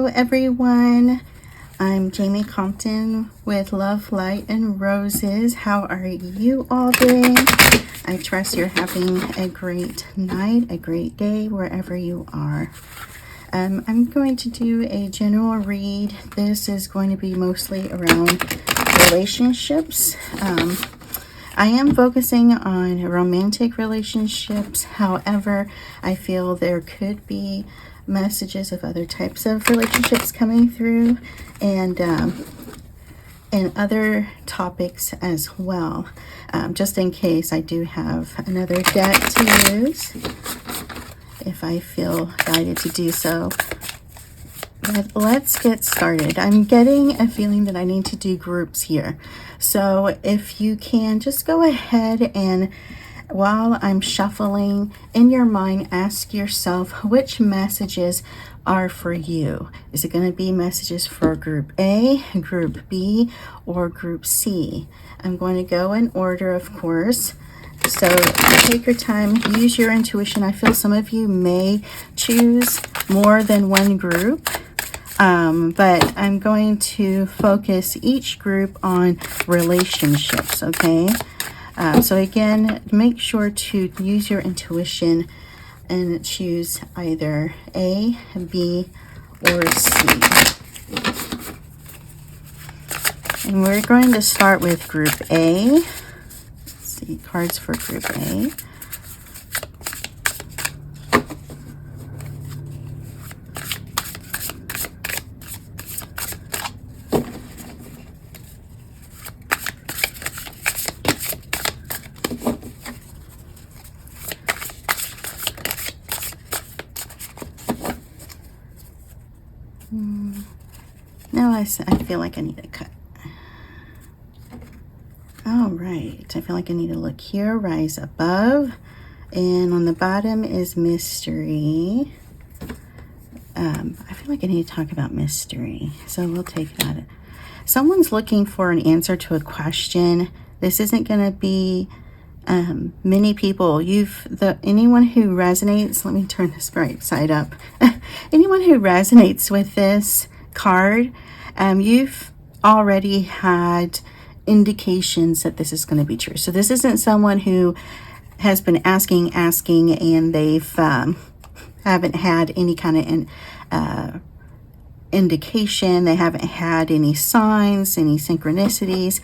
Hello everyone, I'm Jamie Compton with Love, Light, and Roses. How are you all doing? I trust you're having a great night, a great day, wherever you are. I'm going to do a general read. This is going to be mostly around relationships. I am focusing on romantic relationships. However, I feel there could be messages of other types of relationships coming through, and other topics as well. Just in case, I do have another deck to use if I feel guided to do so. But let's get started. I'm getting a feeling that I need to do groups here. So if you can, just go ahead and while I'm shuffling in your mind, ask yourself which messages are for you. Is it going to be messages for group A, group B, or group C? I'm going to go in order, of course. So take your time, use your intuition. I feel some of you may choose more than one group. But I'm going to focus each group on relationships, okay? So again, make sure to use your intuition and choose either A, B, or C. And we're going to start with group A. Let's see, cards for group A. No, I feel like I need a cut. All right, I feel like I need to look here, rise above, and on the bottom is mystery. I feel like I need to talk about mystery, so we'll take that. Someone's looking for an answer to a question. This isn't going to be many people. Anyone who resonates, let me turn this right side up. Anyone who resonates with this card, you've already had indications that this is going to be true. So this isn't someone who has been asking, and they've haven't had any kind of indication. They haven't had any signs, any synchronicities.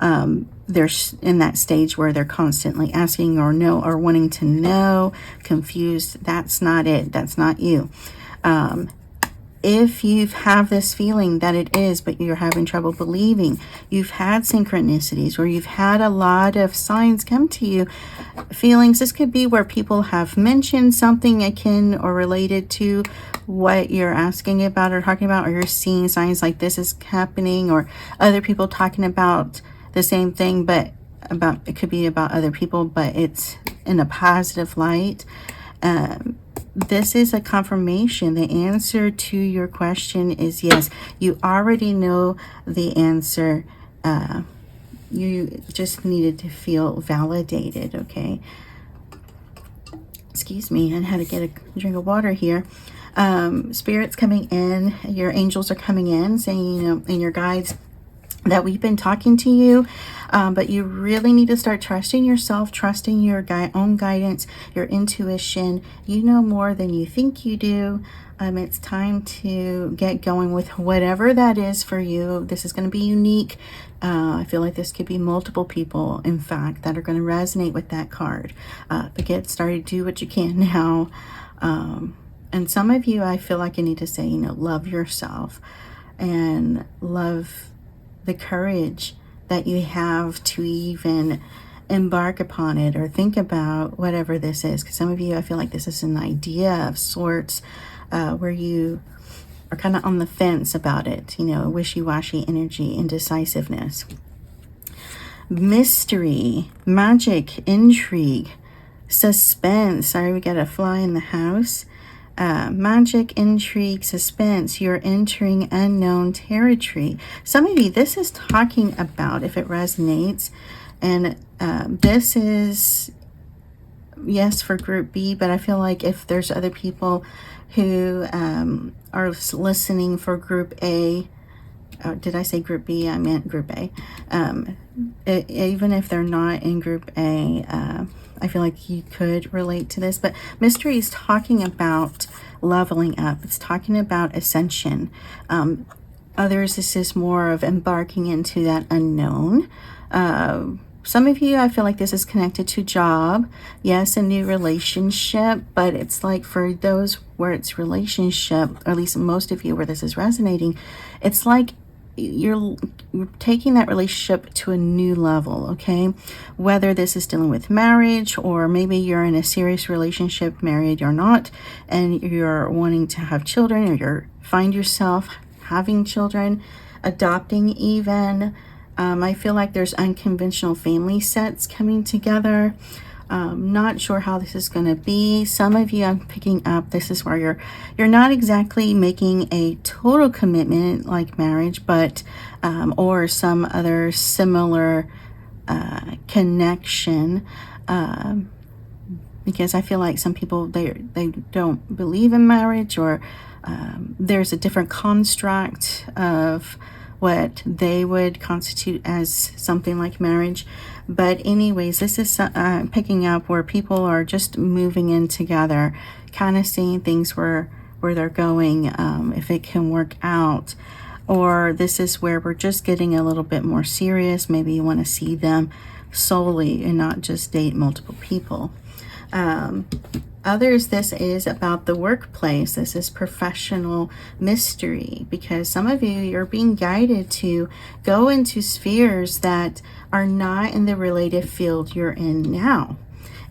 They're in that stage where they're constantly asking or wanting to know, confused. That's not it. That's not you. If you have this feeling that it is, but you're having trouble believing, you've had synchronicities or you've had a lot of signs come to you, feelings, this could be where people have mentioned something akin or related to what you're asking about or talking about, or you're seeing signs like this is happening, or other people talking about the same thing, but it could be about other people, but it's in a positive light. This is a confirmation. The answer to your question is yes. You already know the answer. You just needed to feel validated, okay? Excuse me, I had to get a drink of water here. Spirits coming in, your angels are coming in, saying, and your guides, that we've been talking to you, but you really need to start trusting yourself, trusting your own guidance, your intuition. You know more than you think you do. It's time to get going with whatever that is for you. This is going to be unique. I feel like this could be multiple people, in fact, that are going to resonate with that card. But get started, do what you can now. And some of you, I feel like I need to say, love yourself and love the courage that you have to even embark upon it or think about whatever this is. Because some of you, I feel like this is an idea of sorts where you are kind of on the fence about it, wishy-washy energy, indecisiveness. Mystery, magic, intrigue, suspense. Sorry, we got a fly in the house. Magic, intrigue, suspense. You're entering unknown territory. Some of you, this is talking about, if it resonates, and this is yes, for group B, but I feel like if there's other people who are listening for group A, or did I say group B? I meant group A. Even if they're not in group A, I feel like you could relate to this. But mystery is talking about leveling up. It's talking about ascension. Others, this is more of embarking into that unknown. Some of you, I feel like this is connected to job. Yes, a new relationship, but it's like for those where it's relationship, or at least most of you where this is resonating, it's like you're taking that relationship to a new level, okay? Whether this is dealing with marriage, or maybe you're in a serious relationship, married or not, and you're wanting to have children, or you find yourself having children, adopting even. I feel like there's unconventional family sets coming together. Not sure how this is going to be. Some of you, I'm picking up, this is where you're not exactly making a total commitment like marriage, but or some other similar connection. Because I feel like some people, they don't believe in marriage, or there's a different construct of what they would constitute as something like marriage. But anyways, this is picking up where people are just moving in together, kind of seeing things where they're going, if it can work out. Or this is where we're just getting a little bit more serious. Maybe you want to see them solely and not just date multiple people. Others, this is about the workplace. This is professional mystery, because some of you, you're being guided to go into spheres that are not in the related field you're in now.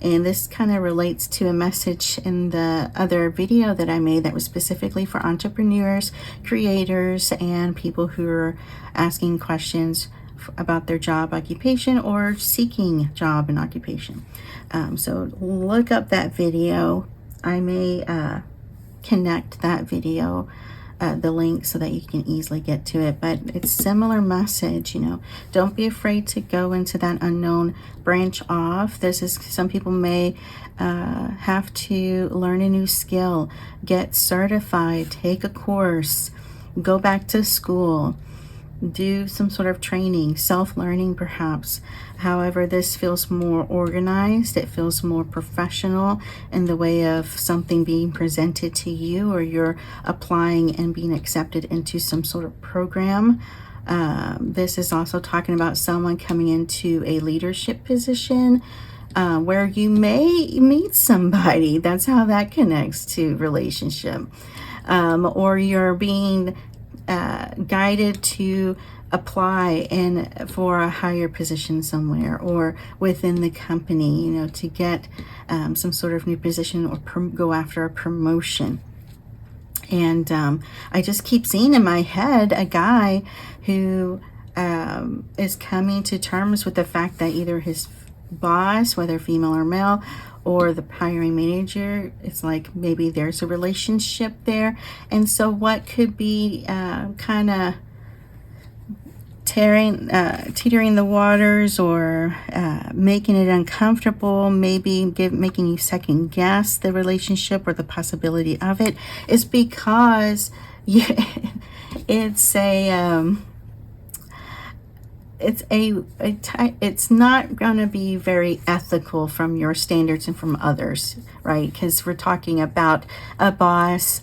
And this kind of relates to a message in the other video that I made that was specifically for entrepreneurs, creators, and people who are asking questions about their job occupation or seeking job and occupation. So look up that video. I may connect that video, the link, so that you can easily get to it. But it's similar message, you know. Don't be afraid to go into that unknown, branch off. This is, some people may have to learn a new skill, get certified, take a course, go back to school, do some sort of training, self-learning perhaps. However, this feels more organized. It feels more professional in the way of something being presented to you, or you're applying and being accepted into some sort of program. This is also talking about someone coming into a leadership position, where you may meet somebody. That's how that connects to relationship. Or you're being guided to apply for a higher position somewhere, or within the company, you know, to get some sort of new position, or go after a promotion. And I just keep seeing in my head a guy who is coming to terms with the fact that either his boss, whether female or male, or the hiring manager, it's like maybe there's a relationship there. And so what could be kind of teetering the waters, or making it uncomfortable, maybe making you second guess the relationship or the possibility of it, is because it's not going to be very ethical from your standards and from others, right? Because we're talking about a boss,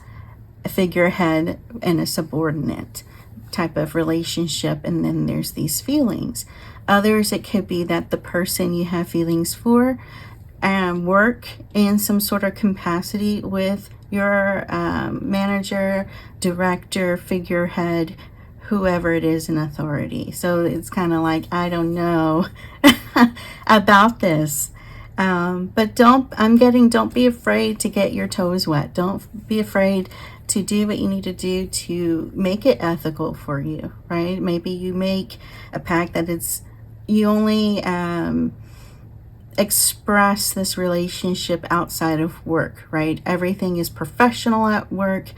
a figurehead, and a subordinate type of relationship, and then there's these feelings. Others, it could be that the person you have feelings for work in some sort of capacity with your manager, director, figurehead, whoever it is in authority. So it's kind of like, I don't know about this. But don't be afraid to get your toes wet. Don't be afraid to do what you need to do to make it ethical for you, right? Maybe you make a pact that you only express this relationship outside of work, right? Everything is professional at work.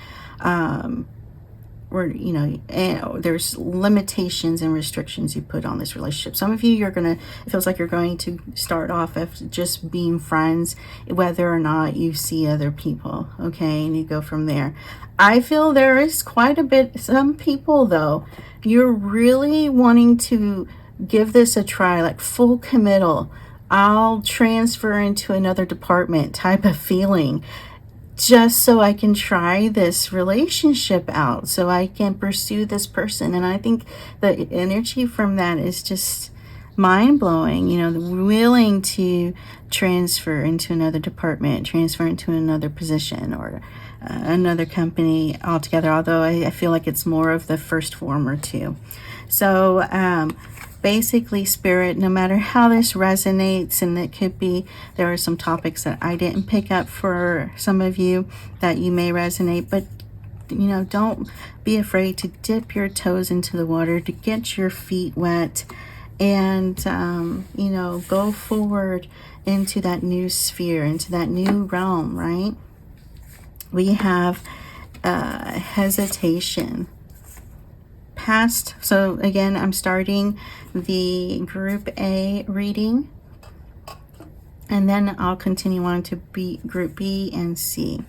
you know, and there's limitations and restrictions you put on this relationship. Some of you, it feels like you're going to start off as just being friends, whether or not you see other people, okay, and you go from there. I feel there is quite a bit, some people though, you're really wanting to give this a try, like full committal. I'll transfer into another department type of feeling, just so I can try this relationship out, so I can pursue this person. And I think the energy from that is just mind-blowing, you know, willing to transfer into another department, transfer into another position, or another company altogether, although I feel like it's more of the first form or two. So basically, Spirit, no matter how this resonates, and it could be there are some topics that I didn't pick up for some of you that you may resonate, but you know, don't be afraid to dip your toes into the water, to get your feet wet, and you know, go forward into that new sphere, into that new realm, right? We have hesitation. Past. So again, I'm starting the group A reading, and then I'll continue on to group B and C.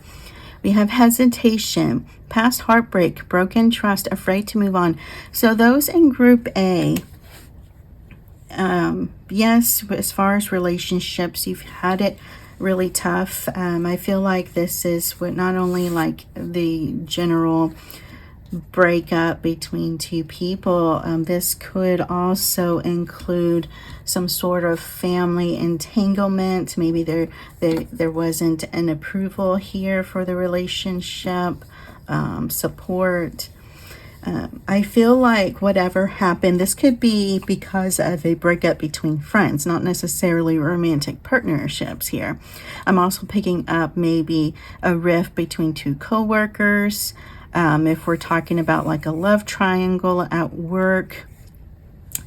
We have hesitation, past heartbreak, broken trust, afraid to move on. So those in group A, yes, as far as relationships, you've had it really tough. I feel like this is what not only like the general breakup between two people, this could also include some sort of family entanglement. Maybe there wasn't an approval here for the relationship, support. I feel like whatever happened, this could be because of a breakup between friends, not necessarily romantic partnerships here. I'm also picking up maybe a rift between two co-workers. If we're talking about like a love triangle at work,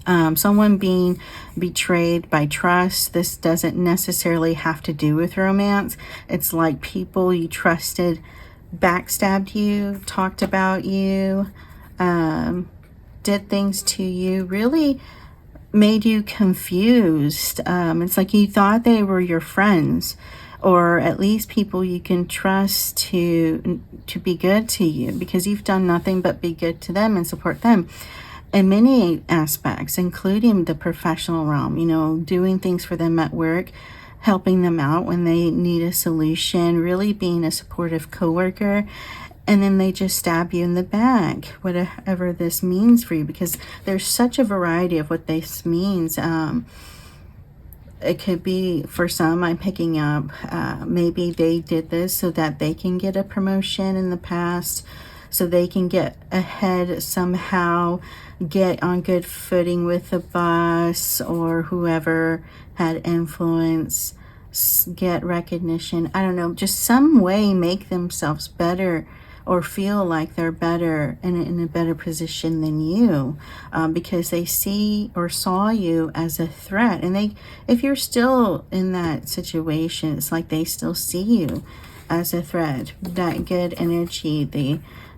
someone being betrayed by trust. This doesn't necessarily have to do with romance. It's like people you trusted backstabbed you, talked about you, did things to you, really made you confused. It's like you thought they were your friends, or at least people you can trust to be good to you, because you've done nothing but be good to them and support them in many aspects, including the professional realm, you know, doing things for them at work, helping them out when they need a solution, really being a supportive coworker. And then they just stab you in the back, whatever this means for you, because there's such a variety of what this means. It could be, for some, I'm picking up, maybe they did this so that they can get a promotion in the past, so they can get ahead somehow, get on good footing with the boss or whoever had influence, get recognition. I don't know, just some way make themselves better, or feel like they're better and in a better position than you, because they see or saw you as a threat. And if you're still in that situation, it's like they still see you as a threat. That good energy,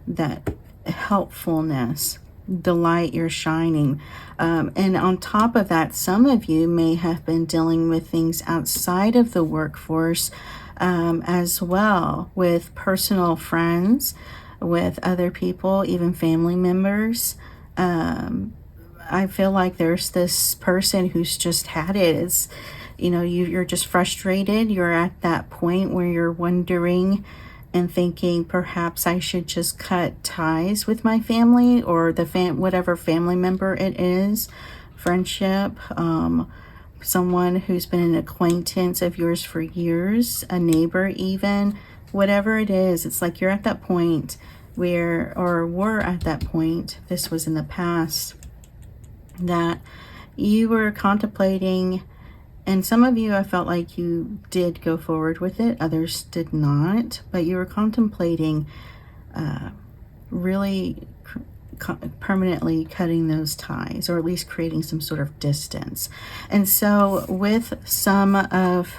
that helpfulness, the light you're shining. And on top of that, some of you may have been dealing with things outside of the workforce, as well, with personal friends, with other people, even family members. I feel like there's this person who's just had it. It's, you know, you're just frustrated. You're at that point where you're wondering and thinking, perhaps I should just cut ties with my family, or whatever family member it is, friendship, someone who's been an acquaintance of yours for years, a neighbor even, whatever it is. It's like you're at that point we're at that point, this was in the past, that you were contemplating, and some of you, I felt like you did go forward with it, others did not, but you were contemplating really permanently cutting those ties, or at least creating some sort of distance. And so with some of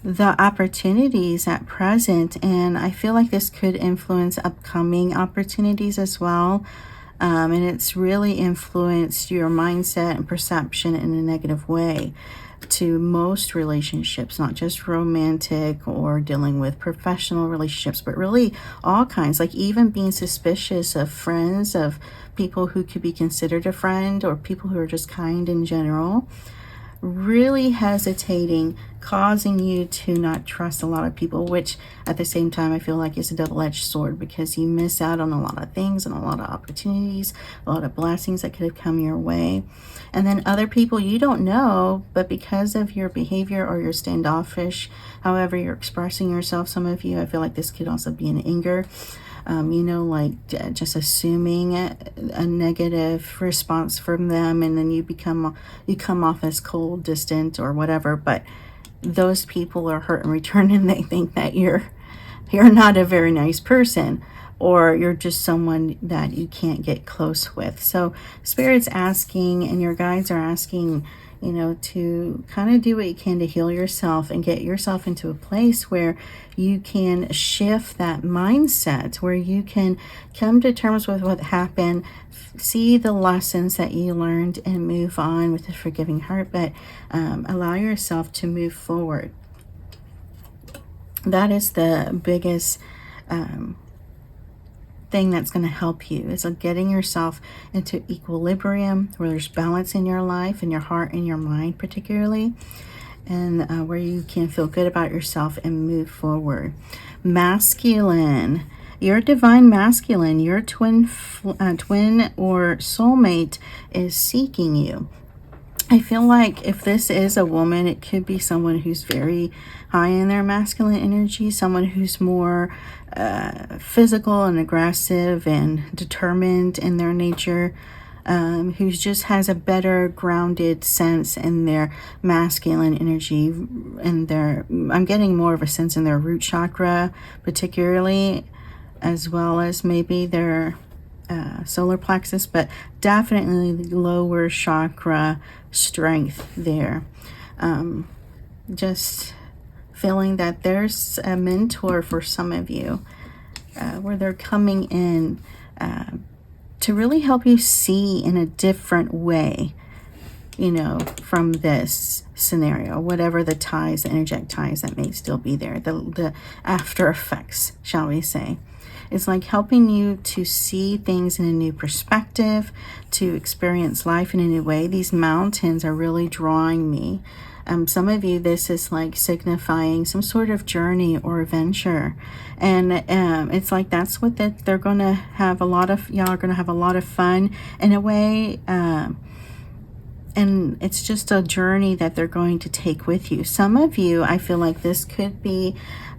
the opportunities at present, and I feel like this could influence upcoming opportunities as well. And it's really influenced your mindset and perception in a negative way to most relationships, not just romantic or dealing with professional relationships, but really all kinds, like even being suspicious of friends, of people who could be considered a friend, or people who are just kind in general. Really hesitating, causing you to not trust a lot of people, which at the same time I feel like is a double-edged sword, because you miss out on a lot of things and a lot of opportunities, a lot of blessings that could have come your way. And then other people you don't know, but because of your behavior or your standoffish, however you're expressing yourself, some of you, I feel like this could also be an anger. Like just assuming a negative response from them, and then you come off as cold, distant, or whatever. But those people are hurt in return, and they think that you're not a very nice person, or you're just someone that you can't get close with. So Spirit's asking, and your guides are asking, to kind of do what you can to heal yourself and get yourself into a place where you can shift that mindset, where you can come to terms with what happened, see the lessons that you learned, and move on with a forgiving heart, but allow yourself to move forward. That is the biggest thing that's going to help you, is getting yourself into equilibrium, where there's balance in your life, in your heart and your mind particularly, and where you can feel good about yourself and move forward. Masculine, your divine masculine, your twin or soulmate is seeking you. I feel like if this is a woman, it could be someone who's very high in their masculine energy, someone who's more physical and aggressive and determined in their nature, who just has a better grounded sense in their masculine energy, and I'm getting more of a sense in their root chakra particularly, as well as maybe their solar plexus, but definitely lower chakra strength there. Just feeling that there's a mentor for some of you, where they're coming in to really help you see in a different way, from this scenario, whatever the ties, the energetic ties that may still be there, the after effects, shall we say. It's like helping you to see things in a new perspective, to experience life in a new way. These mountains are really drawing me. Some of you, this is like signifying some sort of journey or adventure. And it's like that's what they're going to have y'all are going to have a lot of fun in a way. And it's just a journey that they're going to take with you. Some of you, I feel like this could be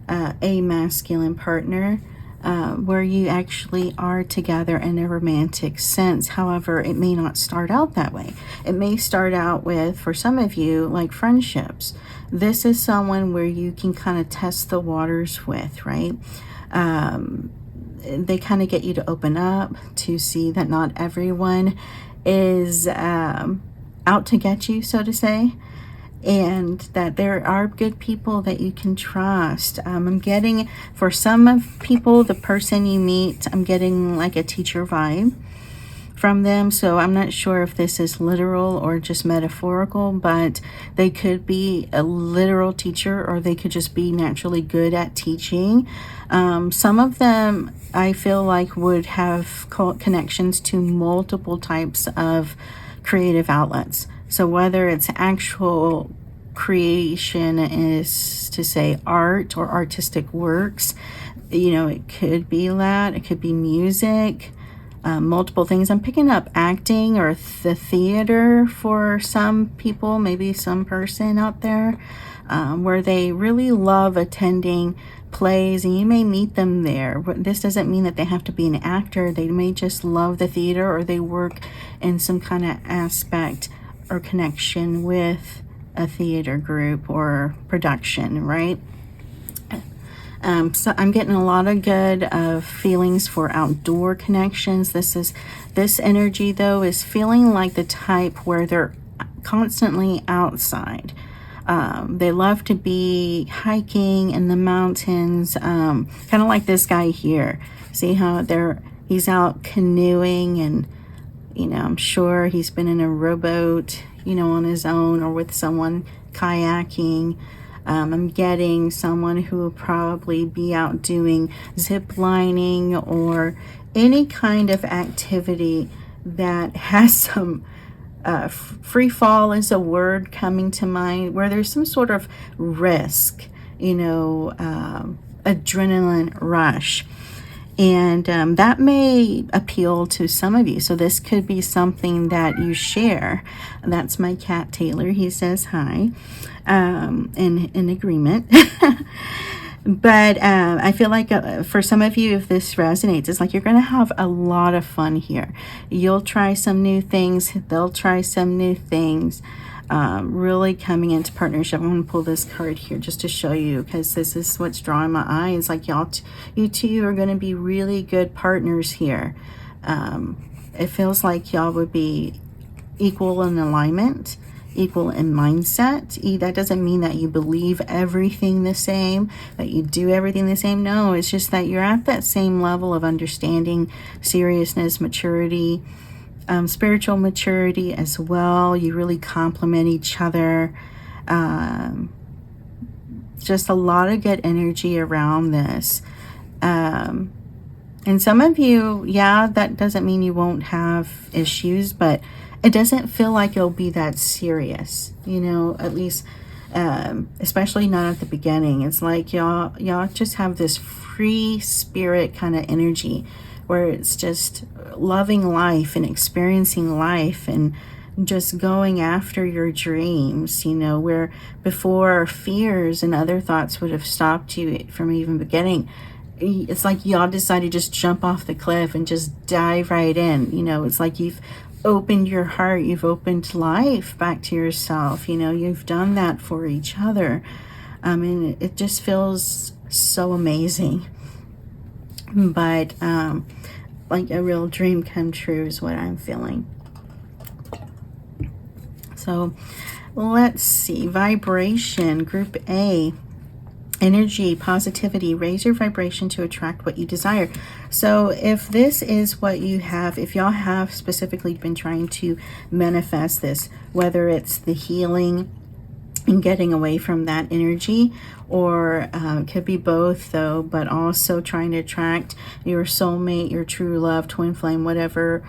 a masculine partner, where you actually are together in a romantic sense. However, it may not start out that way. It may start out with, for some of you, like friendships. This is someone where you can kind of test the waters with, right? They kind of get you to open up, to see that not everyone is out to get you, so to say, and that there are good people that you can trust. I'm getting, for some of people, the person you meet, I'm getting like a teacher vibe from them. So I'm not sure if this is literal or just metaphorical, but they could be a literal teacher, or they could just be naturally good at teaching. Some of them, I feel like, would have connections to multiple types of creative outlets. So whether it's actual creation, is to say art or artistic works, it could be that. It could be music, multiple things. I'm picking up acting or the theater for some people, maybe some person out there, where they really love attending plays, and you may meet them there. This doesn't mean that they have to be an actor. They may just love the theater, or they work in some kind of aspect or connection with a theater group or production, right? So I'm getting a lot of good feelings for outdoor connections. This energy, though, is feeling like the type where they're constantly outside. They love to be hiking in the mountains, kind of like this guy here. See how he's out canoeing, and I'm sure he's been in a rowboat, on his own or with someone, kayaking. I'm getting someone who will probably be out doing zip lining or any kind of activity that has some free fall is a word coming to mind, where there's some sort of risk, adrenaline rush. And that may appeal to some of you. So this could be something that you share. That's my cat, Taylor. He says hi, in agreement. But I feel like for some of you, if this resonates, it's like you're going to have a lot of fun here. You'll try some new things. They'll try some new things. Really coming into partnership. I'm going to pull this card here just to show you, because this is what's drawing my eye. It's like you two are going to be really good partners here. It feels like y'all would be equal in alignment, equal in mindset. That doesn't mean that you believe everything the same, that you do everything the same. No, it's just that you're at that same level of understanding, seriousness, maturity, spiritual maturity as well. You really complement each other. Just a lot of good energy around this. And some of you, that doesn't mean you won't have issues, but it doesn't feel like it'll be that serious, at least, especially not at the beginning. It's like y'all just have this free spirit kind of energy, where it's just loving life and experiencing life and just going after your dreams, where before fears and other thoughts would have stopped you from even beginning. It's like y'all decided to just jump off the cliff and just dive right in. It's like you've opened your heart, you've opened life back to yourself. You've done that for each other. And it just feels so amazing. But like a real dream come true is what I'm feeling. So let's see. Vibration, group A. Energy, positivity. Raise your vibration to attract what you desire. So if this is what you have, if y'all have specifically been trying to manifest this, whether it's the healing and getting away from that energy, or it could be both though, but also trying to attract your soulmate, your true love, twin flame, whatever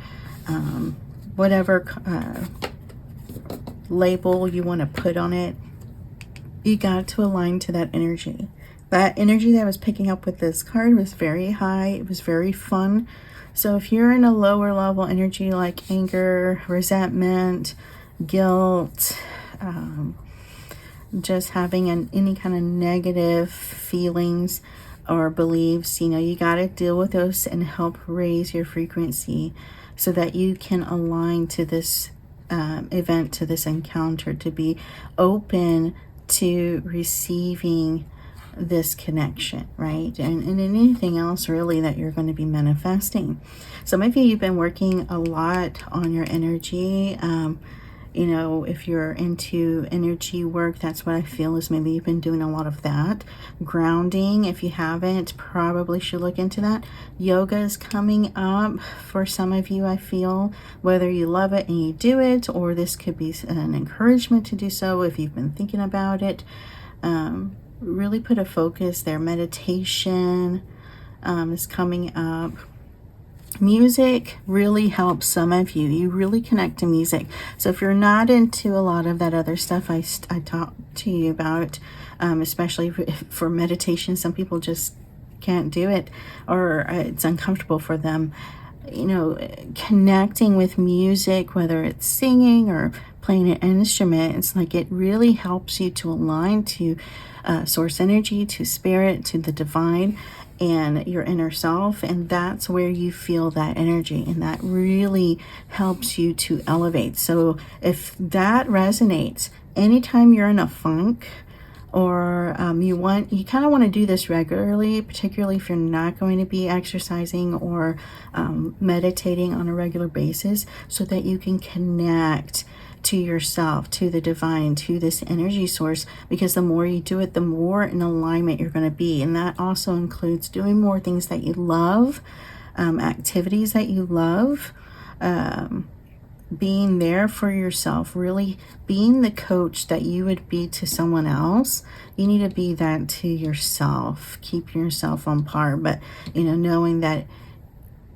label you want to put on it, you got to align to that energy. That energy that I was picking up with this card was very high. It was very fun. So if you're in a lower level energy like anger, resentment, guilt, just having any kind of negative feelings or beliefs, you got to deal with those and help raise your frequency so that you can align to this event, to this encounter, to be open to receiving this connection, right? And anything else really that you're going to be manifesting. Some of you've been working a lot on your energy. If you're into energy work, that's what I feel is maybe you've been doing a lot of that. Grounding, if you haven't, probably should look into that. Yoga is coming up for some of you, I feel, whether you love it and you do it, or this could be an encouragement to do so if you've been thinking about it. Really put a focus there. Meditation is coming up. Music really helps some of you. You really connect to music. So if you're not into a lot of that other stuff I talked to you about, especially for meditation, some people just can't do it, or it's uncomfortable for them. Connecting with music, whether it's singing or playing an instrument, it's like it really helps you to align to source energy, to spirit, to the divine, and your inner self. And that's where you feel that energy, and that really helps you to elevate. So if that resonates, anytime you're in a funk, or you kind of want to do this regularly, particularly if you're not going to be exercising or meditating on a regular basis, so that you can connect to yourself, to the divine, to this energy source, because the more you do it, the more in alignment you're going to be. And that also includes doing more things that you love, activities that you love, being there for yourself, really being the coach that you would be to someone else. You need to be that to yourself. Keep yourself on par, but knowing that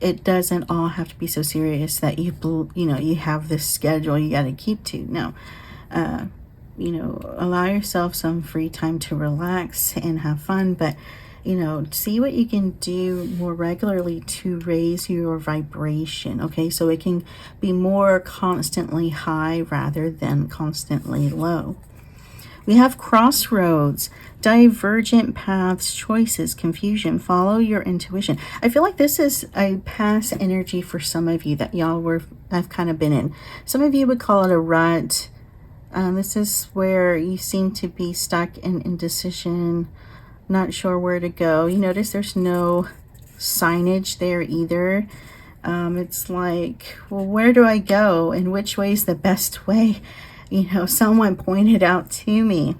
it doesn't all have to be so serious that you have this schedule you got to keep to. No, allow yourself some free time to relax and have fun, but see what you can do more regularly to raise your vibration, okay? So it can be more constantly high rather than constantly low. We have crossroads, divergent paths, choices, confusion. Follow your intuition. I feel like this is a past energy for some of you that have kind of been in. Some of you would call it a rut. This is where you seem to be stuck in indecision, not sure where to go. You notice there's no signage there either. It's like, well, where do I go and which way is the best way? Someone pointed out to me.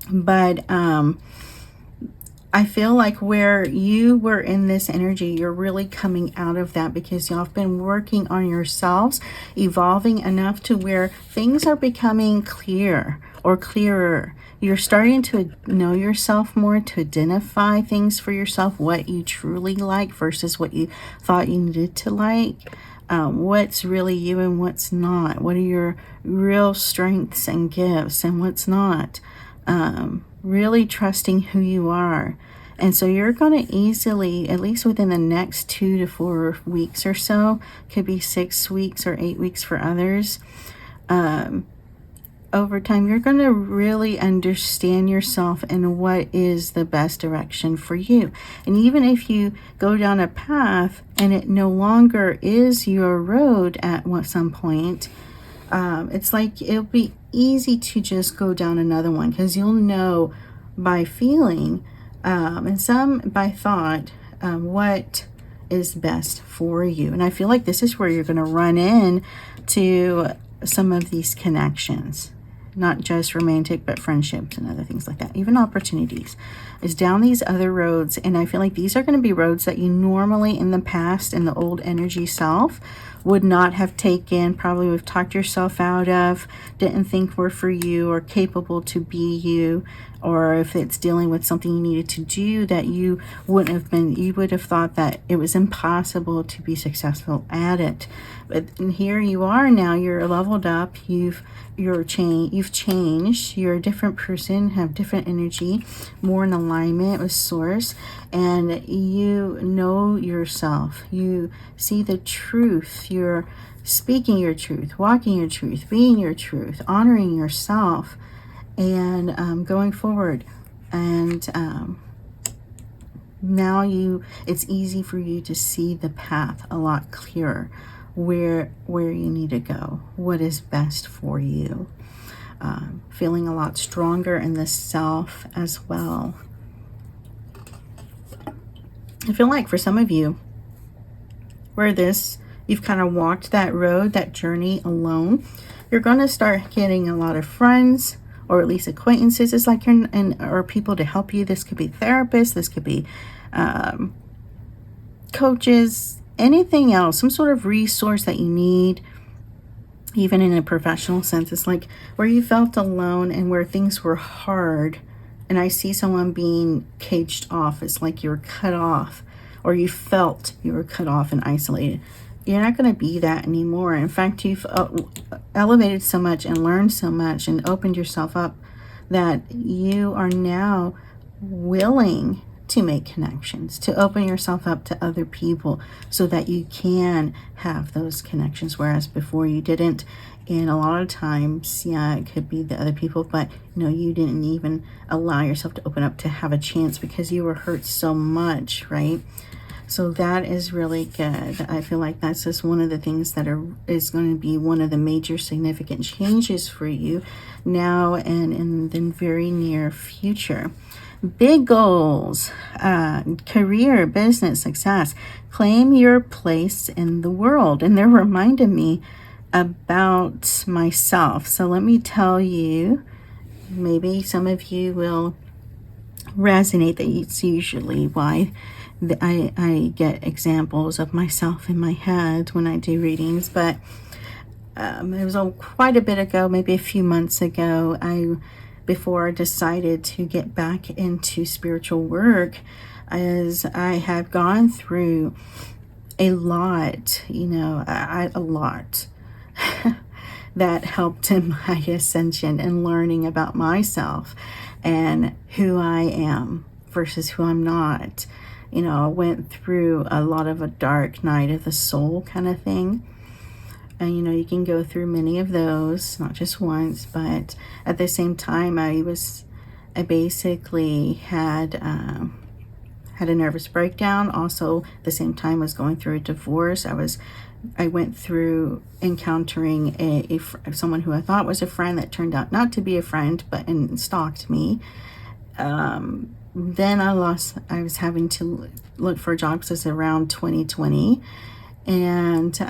But I feel like where you were in this energy, you're really coming out of that because y'all have been working on yourselves, evolving enough to where things are becoming clear or clearer. You're starting to know yourself more, to identify things for yourself, what you truly like versus what you thought you needed to like. What's really you and what's not. What are your real strengths and gifts and what's not. Really trusting who you are. And so you're going to easily, at least within the next 2 to 4 weeks or so, could be 6 weeks or 8 weeks for others, over time, you're going to really understand yourself and what is the best direction for you. And even if you go down a path and it no longer is your road at some point, it's like it'll be easy to just go down another one because you'll know by feeling and some by thought what is best for you. And I feel like this is where you're going to run in to some of these connections. Not just romantic, but friendships and other things like that. Even opportunities is down these other roads. And I feel like these are going to be roads that you normally in the past in the old energy self would not have taken, probably would have talked yourself out of, didn't think were for you or capable to be you, or if it's dealing with something you needed to do that you wouldn't have been, you would have thought that it was impossible to be successful at it. But here you are now, you're leveled up, you've changed, you're a different person, have different energy, more in alignment with source, and you know yourself, you see the truth, you're speaking your truth, walking your truth, being your truth, honoring yourself, and going forward. And now it's easy for you to see the path a lot clearer, where you need to go, what is best for you. Feeling a lot stronger in the self as well. I feel like for some of you, you've kind of walked that road, that journey alone, you're going to start getting a lot of friends, or at least acquaintances. It's like or people to help you. This could be therapists, this could be coaches, anything else, some sort of resource that you need, even in a professional sense. It's like where you felt alone and where things were hard, and I see someone being caged off. It's like you're cut off, or you felt you were cut off and isolated. You're not going to be that anymore. In fact, you've elevated so much and learned so much and opened yourself up that you are now willing to make connections, to open yourself up to other people so that you can have those connections, whereas before you didn't. And a lot of times, yeah, it could be the other people, but you didn't even allow yourself to open up to have a chance because you were hurt so much, right? So that is really good. I feel like that's just one of the things that is going to be one of the major significant changes for you now and in the very near future. Big goals, career, business, success. Claim your place in the world. And they're reminding me about myself. So let me tell you, maybe some of you will resonate. That it's usually why I get examples of myself in my head when I do readings. But it was quite a bit ago, maybe a few months ago, before I decided to get back into spiritual work, as I had gone through a lot, a lot that helped in my ascension and learning about myself and who I am versus who I'm not. I went through a lot of a dark night of the soul kind of thing. And, you can go through many of those, not just once, but at the same time, I basically had a nervous breakdown. Also, at the same time, was going through a divorce. I went through encountering someone who I thought was a friend that turned out not to be a friend, and stalked me. Then I was having to look for jobs. It was around 2020. And,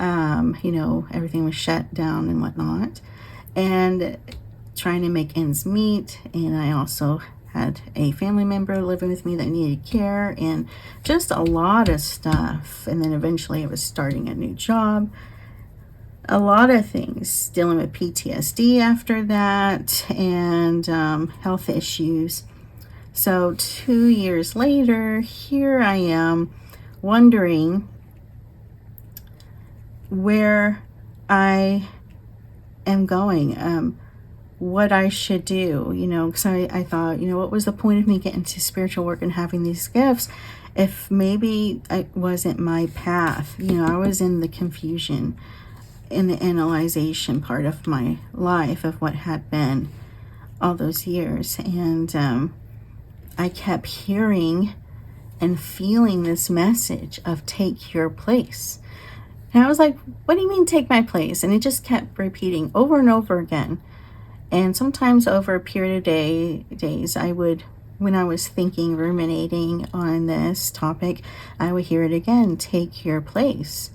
everything was shut down and whatnot, and trying to make ends meet. And I also had a family member living with me that needed care, and just a lot of stuff. And then eventually I was starting a new job, a lot of things, dealing with PTSD after that, and health issues. So 2 years later, here I am wondering where I am going, what I should do, because I thought, what was the point of me getting to spiritual work and having these gifts if maybe it wasn't my path? I was in the confusion, in the analyzation part of my life of what had been all those years. And I kept hearing and feeling this message of take your place. And I was like, what do you mean take my place? And it just kept repeating over and over again. And sometimes over a period of days, when I was thinking, ruminating on this topic, I would hear it again, take your place.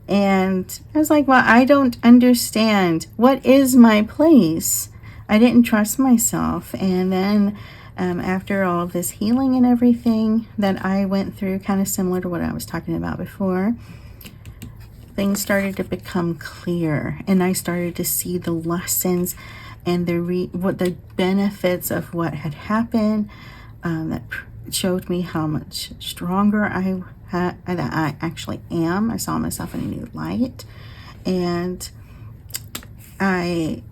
And I was like, well, I don't understand. What is my place? I didn't trust myself. And then after all of this healing and everything that I went through, kind of similar to what I was talking about before, things started to become clear, and I started to see the lessons and the benefits of what had happened. That showed me how much stronger that I actually am. I saw myself in a new light, and I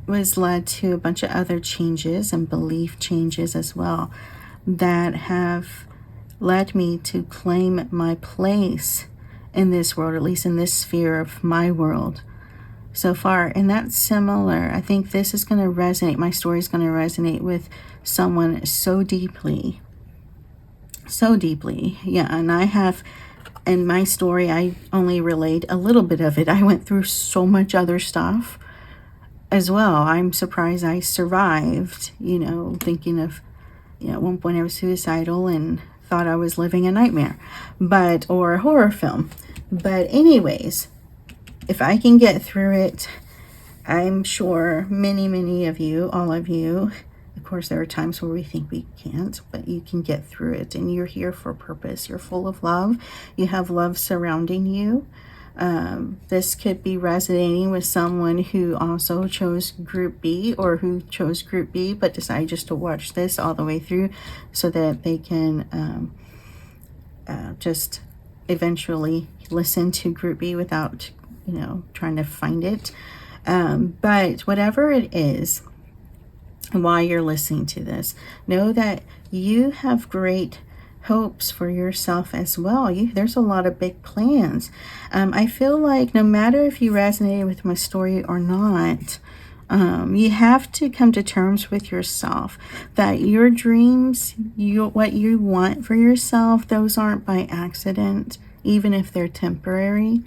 was led to a bunch of other changes and belief changes as well that have led me to claim my place in this world, at least in this sphere of my world so far. And that's similar. I think this is going to resonate. My story is going to resonate with someone so deeply. Yeah. And I have, in my story, I only relayed a little bit of it. I went through so much other stuff as well. I'm surprised I survived, thinking of, at one point I was suicidal and thought I was living a nightmare, or a horror film. But anyways, if I can get through it, I'm sure many of you, all of you, of course there are times where we think we can't, but you can get through it, and you're here for a purpose. You're full of love. You have love surrounding you. This could be resonating with someone who also chose Group B, or who chose Group B but decided just to watch this all the way through so that they can just eventually listen to Group B without, trying to find it. But whatever it is, while you're listening to this, know that you have great hopes for yourself as well. There's a lot of big plans. I feel like no matter if you resonated with my story or not, you have to come to terms with yourself that your dreams, what you want for yourself, those aren't by accident, even if they're temporary.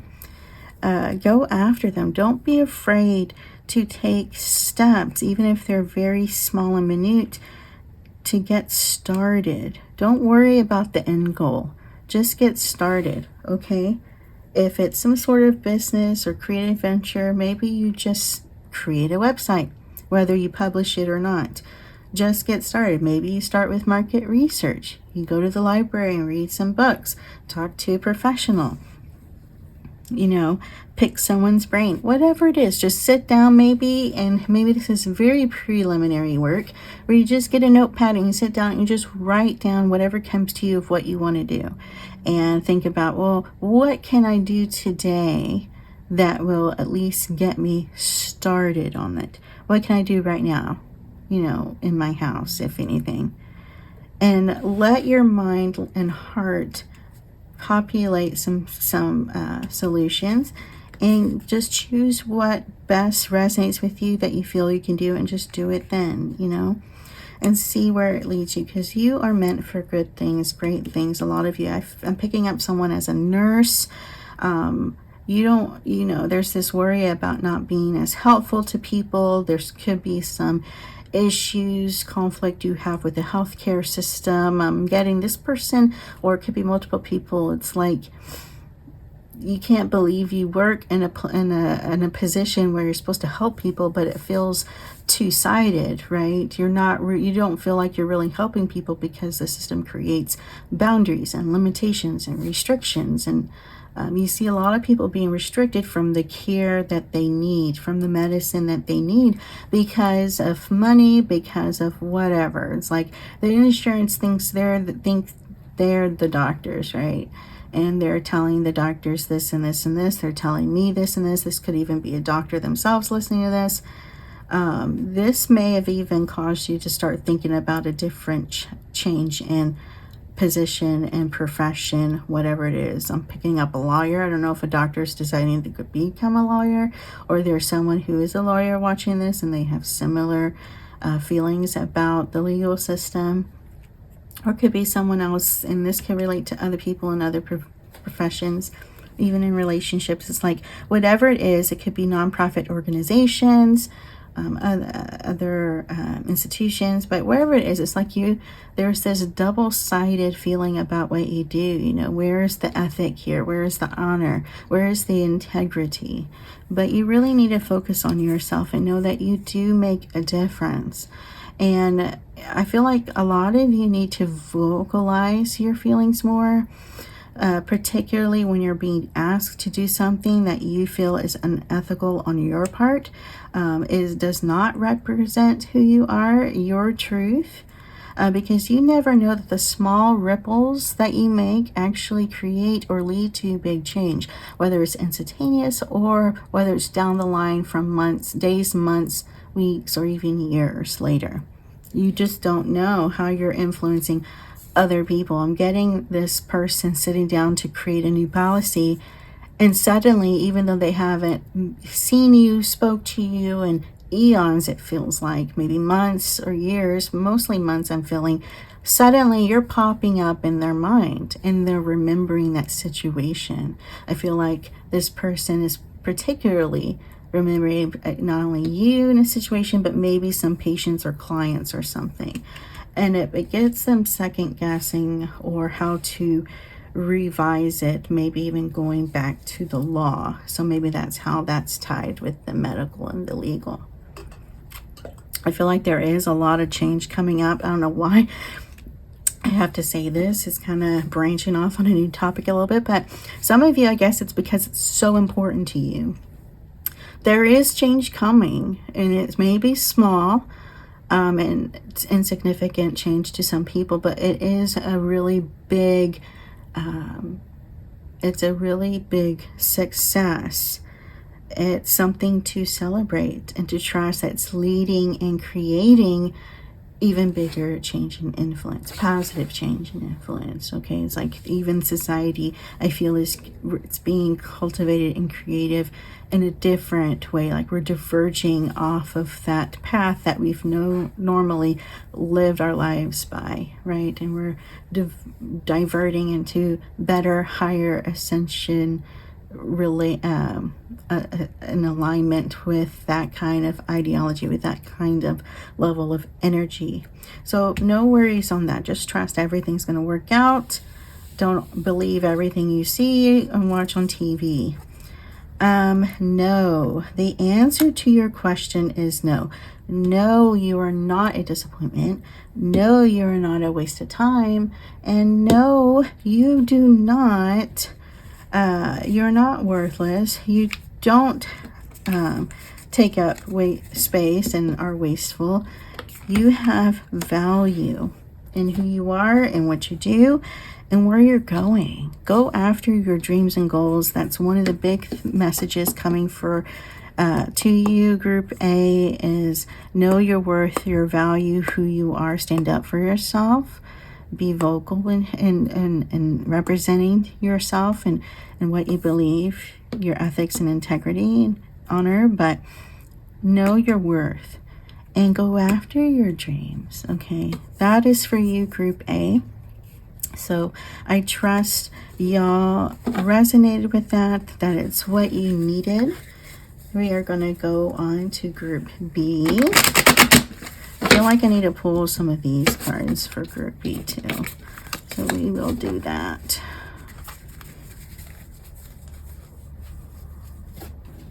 Go after them. Don't be afraid to take steps, even if they're very small and minute, to get started. Don't worry about the end goal. Just get started, okay? If it's some sort of business or creative venture, maybe you just create a website, whether you publish it or not. Just get started. Maybe you start with market research. You go to the library and read some books, talk to a professional, pick someone's brain, whatever it is. Just sit down and maybe this is very preliminary work where you just get a notepad and you sit down and you just write down whatever comes to you of what you want to do, and think about, well, what can I do today that will at least get me started on it? What can I do right now, in my house, if anything? And let your mind and heart populate some solutions, and just choose what best resonates with you that you feel you can do, and just do it then, and see where it leads you, because you are meant for good things, great things. A lot of you, I'm picking up someone as a nurse. There's this worry about not being as helpful to people. There could be some issues, conflict you have with the healthcare system. Getting this person, or it could be multiple people. It's like you can't believe you work in a position where you're supposed to help people, but it feels two-sided, right? You don't feel like you're really helping people because the system creates boundaries and limitations and restrictions. And you see a lot of people being restricted from the care that they need, from the medicine that they need, because of money, because of whatever. It's like the insurance thinks they're the doctors, right? And they're telling the doctors this and this and this. They're telling me this and this. This could even be a doctor themselves listening to this. This may have even caused you to start thinking about a different change in position and profession, whatever it is. I'm picking up a lawyer. I don't know if a doctor is deciding to become a lawyer, or there's someone who is a lawyer watching this and they have similar feelings about the legal system. Or it could be someone else, and this can relate to other people in other professions, even in relationships. It's like whatever it is, it could be nonprofit organizations, other institutions, but wherever it is, it's like there's this double-sided feeling about what you do. Where's the ethic here? Where's the honor? Where's the integrity? But you really need to focus on yourself and know that you do make a difference. And I feel like a lot of you need to vocalize your feelings more, particularly when you're being asked to do something that you feel is unethical on your part, does not represent who you are, your truth, because you never know that the small ripples that you make actually create or lead to big change, whether it's instantaneous or whether it's down the line from days, months, weeks, or even years later. You just don't know how you're influencing other people. I'm getting this person sitting down to create a new policy, and suddenly, even though they haven't seen you, spoke to you in eons, it feels like, maybe months or years, mostly months I'm feeling, suddenly you're popping up in their mind and they're remembering that situation. I feel like this person is particularly remembering not only you in a situation, but maybe some patients or clients or something. And it gets them second guessing or how to revise it, maybe even going back to the law. So maybe that's how that's tied with the medical and the legal. I feel like there is a lot of change coming up. I don't know why I have to say this. It's kind of branching off on a new topic a little bit, but some of you, I guess it's because it's so important to you. There is change coming, and it may be small and it's insignificant change to some people, but it is a really big success. It's something to celebrate and to trust that's leading and creating even bigger change and influence, positive change and influence. Okay, it's like even society, I feel, it's being cultivated and creative in a different way. Like we're diverging off of that path that we've normally lived our lives by, right? And we're diverting into better, higher ascension, really in alignment with that kind of ideology, with that kind of level of energy. So no worries on that. Just trust everything's going to work out. don't believe everything you see and watch on TV. No. The answer to your question is no. No, you are not a disappointment. No, you are not a waste of time. And no, you do not, you're not worthless. You don't take up space and are wasteful. You have value in who you are and what you do and where you're going. Go after your dreams and goals. That's one of the big messages coming to you, Group A, is know your worth, your value, who you are. Stand up for yourself. Be vocal in representing yourself and what you believe, your ethics and integrity and honor. But know your worth and go after your dreams, okay? That is for you, Group A. So I trust y'all resonated with that it's what you needed. We are going to go on to Group B. I feel like I need to pull some of these cards for Group B too. So we will do that.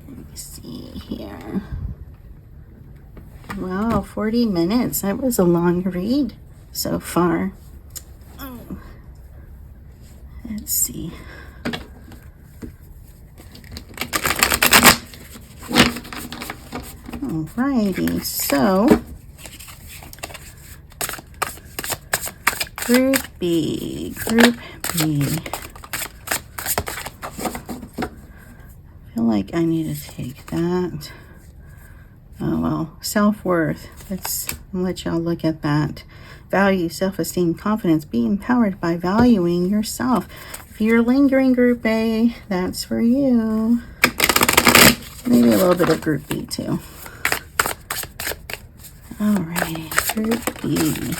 Let me see here. Wow, 40 minutes. That was a long read so far. Oh. Let's see. Alrighty, so Group B. I feel like I need to take that. Oh, well, self-worth. Let's let y'all look at that. Value, self-esteem, confidence. Be empowered by valuing yourself. If you're lingering, Group A, that's for you. Maybe a little bit of Group B too. Alright, Group B.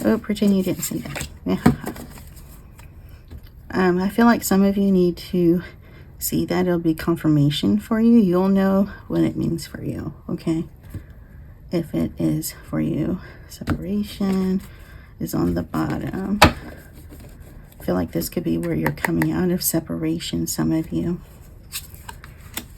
Oh, pretend you didn't see that. Yeah. I feel like some of you need to see that. It'll be confirmation for you. You'll know what it means for you, okay? If it is for you. Separation is on the bottom. I feel like this could be where you're coming out of separation, some of you.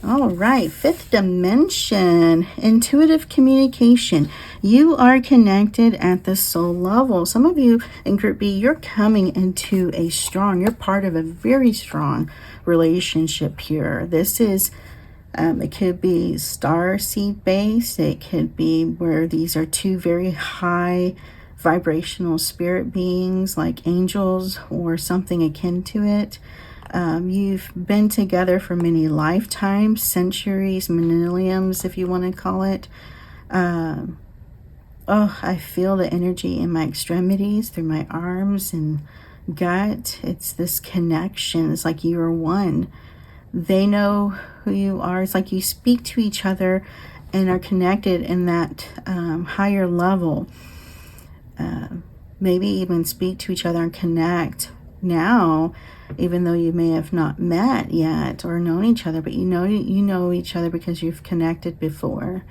All right, fifth dimension, intuitive communication. You are connected at the soul level. Some of you in Group B, you're coming into you're part of a very strong relationship here. This is, it could be star seed based. It could be where these are two very high vibrational spirit beings like angels or something akin to it. You've been together for many lifetimes, centuries, millenniums, if you want to call it. Oh, I feel the energy in my extremities, through my arms and gut. It's this connection. It's like you are one. They know who you are. It's like you speak to each other and are connected in that higher level. Maybe even speak to each other and connect now, even though you may have not met yet or known each other, but you know each other because you've connected before.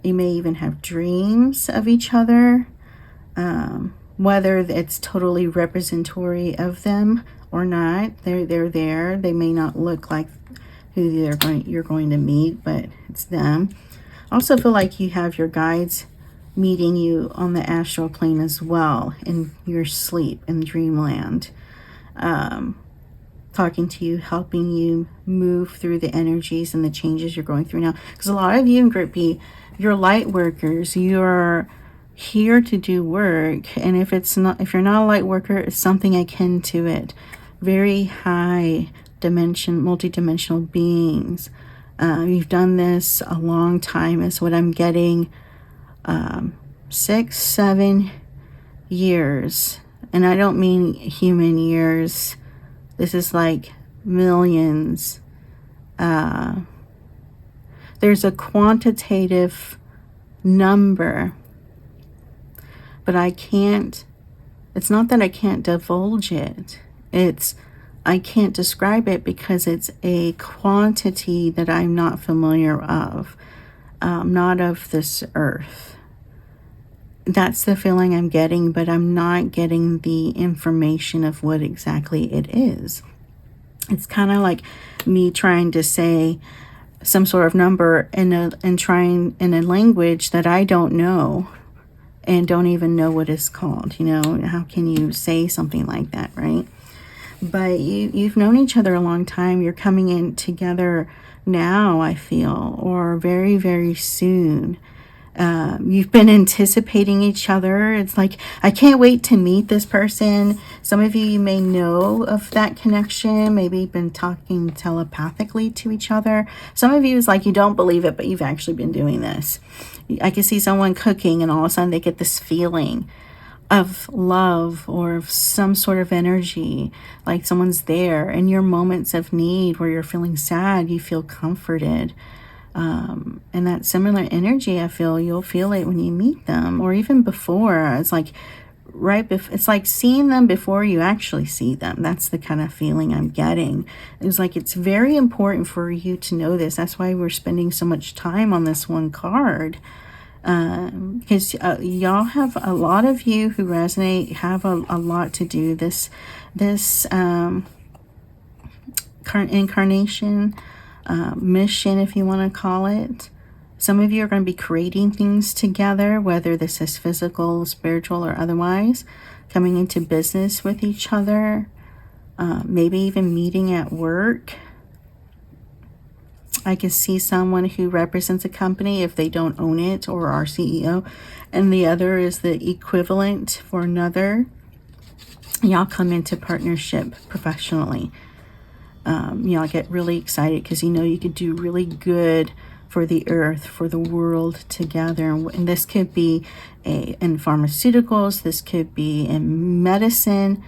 You may even have dreams of each other, whether it's totally representatory of them or not. They're there. They may not look like who you're going to meet, but it's them. I also feel like you have your guides meeting you on the astral plane as well in your sleep in dreamland. Talking to you, helping you move through the energies and the changes you're going through now. Because a lot of you in Group B, you're light workers. You're here to do work. And if you're not a light worker, it's something akin to it. Very high dimension, multi-dimensional beings. You've done this a long time is what I'm getting. 6, 7 years. And I don't mean human years. This is like millions. There's a quantitative number, but it's not that I can't divulge it. I can't describe it because it's a quantity that I'm not familiar of, not of this earth. That's the feeling I'm getting, but I'm not getting the information of what exactly it is. It's kind of like me trying to say some sort of number and trying in a language that I don't know and don't even know what it's called. You know, how can you say something like that, right? But you've known each other a long time. You're coming in together now, I feel, or very, very soon. You've been anticipating each other. It's like, I can't wait to meet this person. Some of you may know of that connection, maybe been talking telepathically to each other. Some of you is like, you don't believe it, but you've actually been doing this. I can see someone cooking and all of a sudden they get this feeling of love or of some sort of energy, like someone's there. In your moments of need where you're feeling sad, you feel comforted. And that similar energy, I feel you'll feel it when you meet them, or even before. It's like it's like seeing them before you actually see them. That's the kind of feeling I'm getting. It's like it's very important for you to know this. That's why we're spending so much time on this one card, because y'all have, a lot of you who resonate have a lot to do this incarnation, mission, if you want to call it. Some of you are going to be creating things together, whether this is physical, spiritual, or otherwise, coming into business with each other, maybe even meeting at work. I can see someone who represents a company if they don't own it or are CEO, and the other is the equivalent for another. Y'all come into partnership professionally. Y'all get really excited because you know you could do really good for the earth, for the world together. And this could be in pharmaceuticals, this could be in medicine,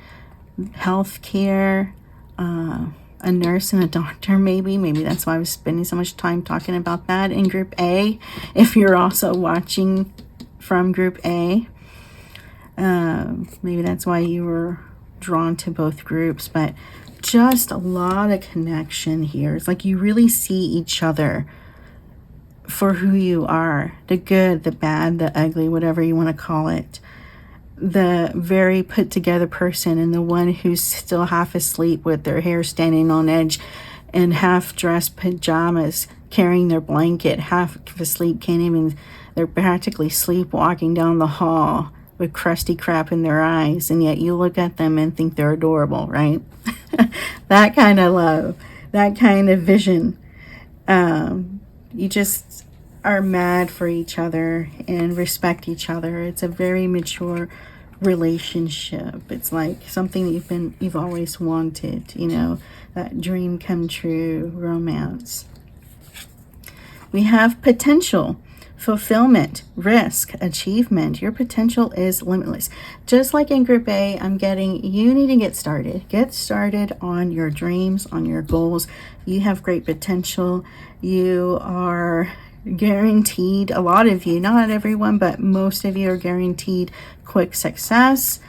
healthcare, a nurse and a doctor, maybe that's why I was spending so much time talking about that in group A. If you're also watching from group A, maybe that's why you were drawn to both groups. But just a lot of connection here. It's like you really see each other for who you are, the good, the bad, the ugly, whatever you want to call it. The very put together person and the one who's still half asleep with their hair standing on edge and half dressed pajamas, carrying their blanket, half asleep, they're practically sleepwalking down the hall with crusty crap in their eyes, and yet you look at them and think they're adorable, right? That kind of love, that kind of vision. You just are mad for each other and respect each other. It's a very mature relationship. It's like something you've always wanted, you know, that dream come true romance. We have potential, fulfillment, risk, achievement. Your potential is limitless. Just like in group A, I'm getting, you need to get started. Get started on your dreams, on your goals. You have great potential. You are guaranteed, a lot of you, not everyone, but most of you are guaranteed quick success.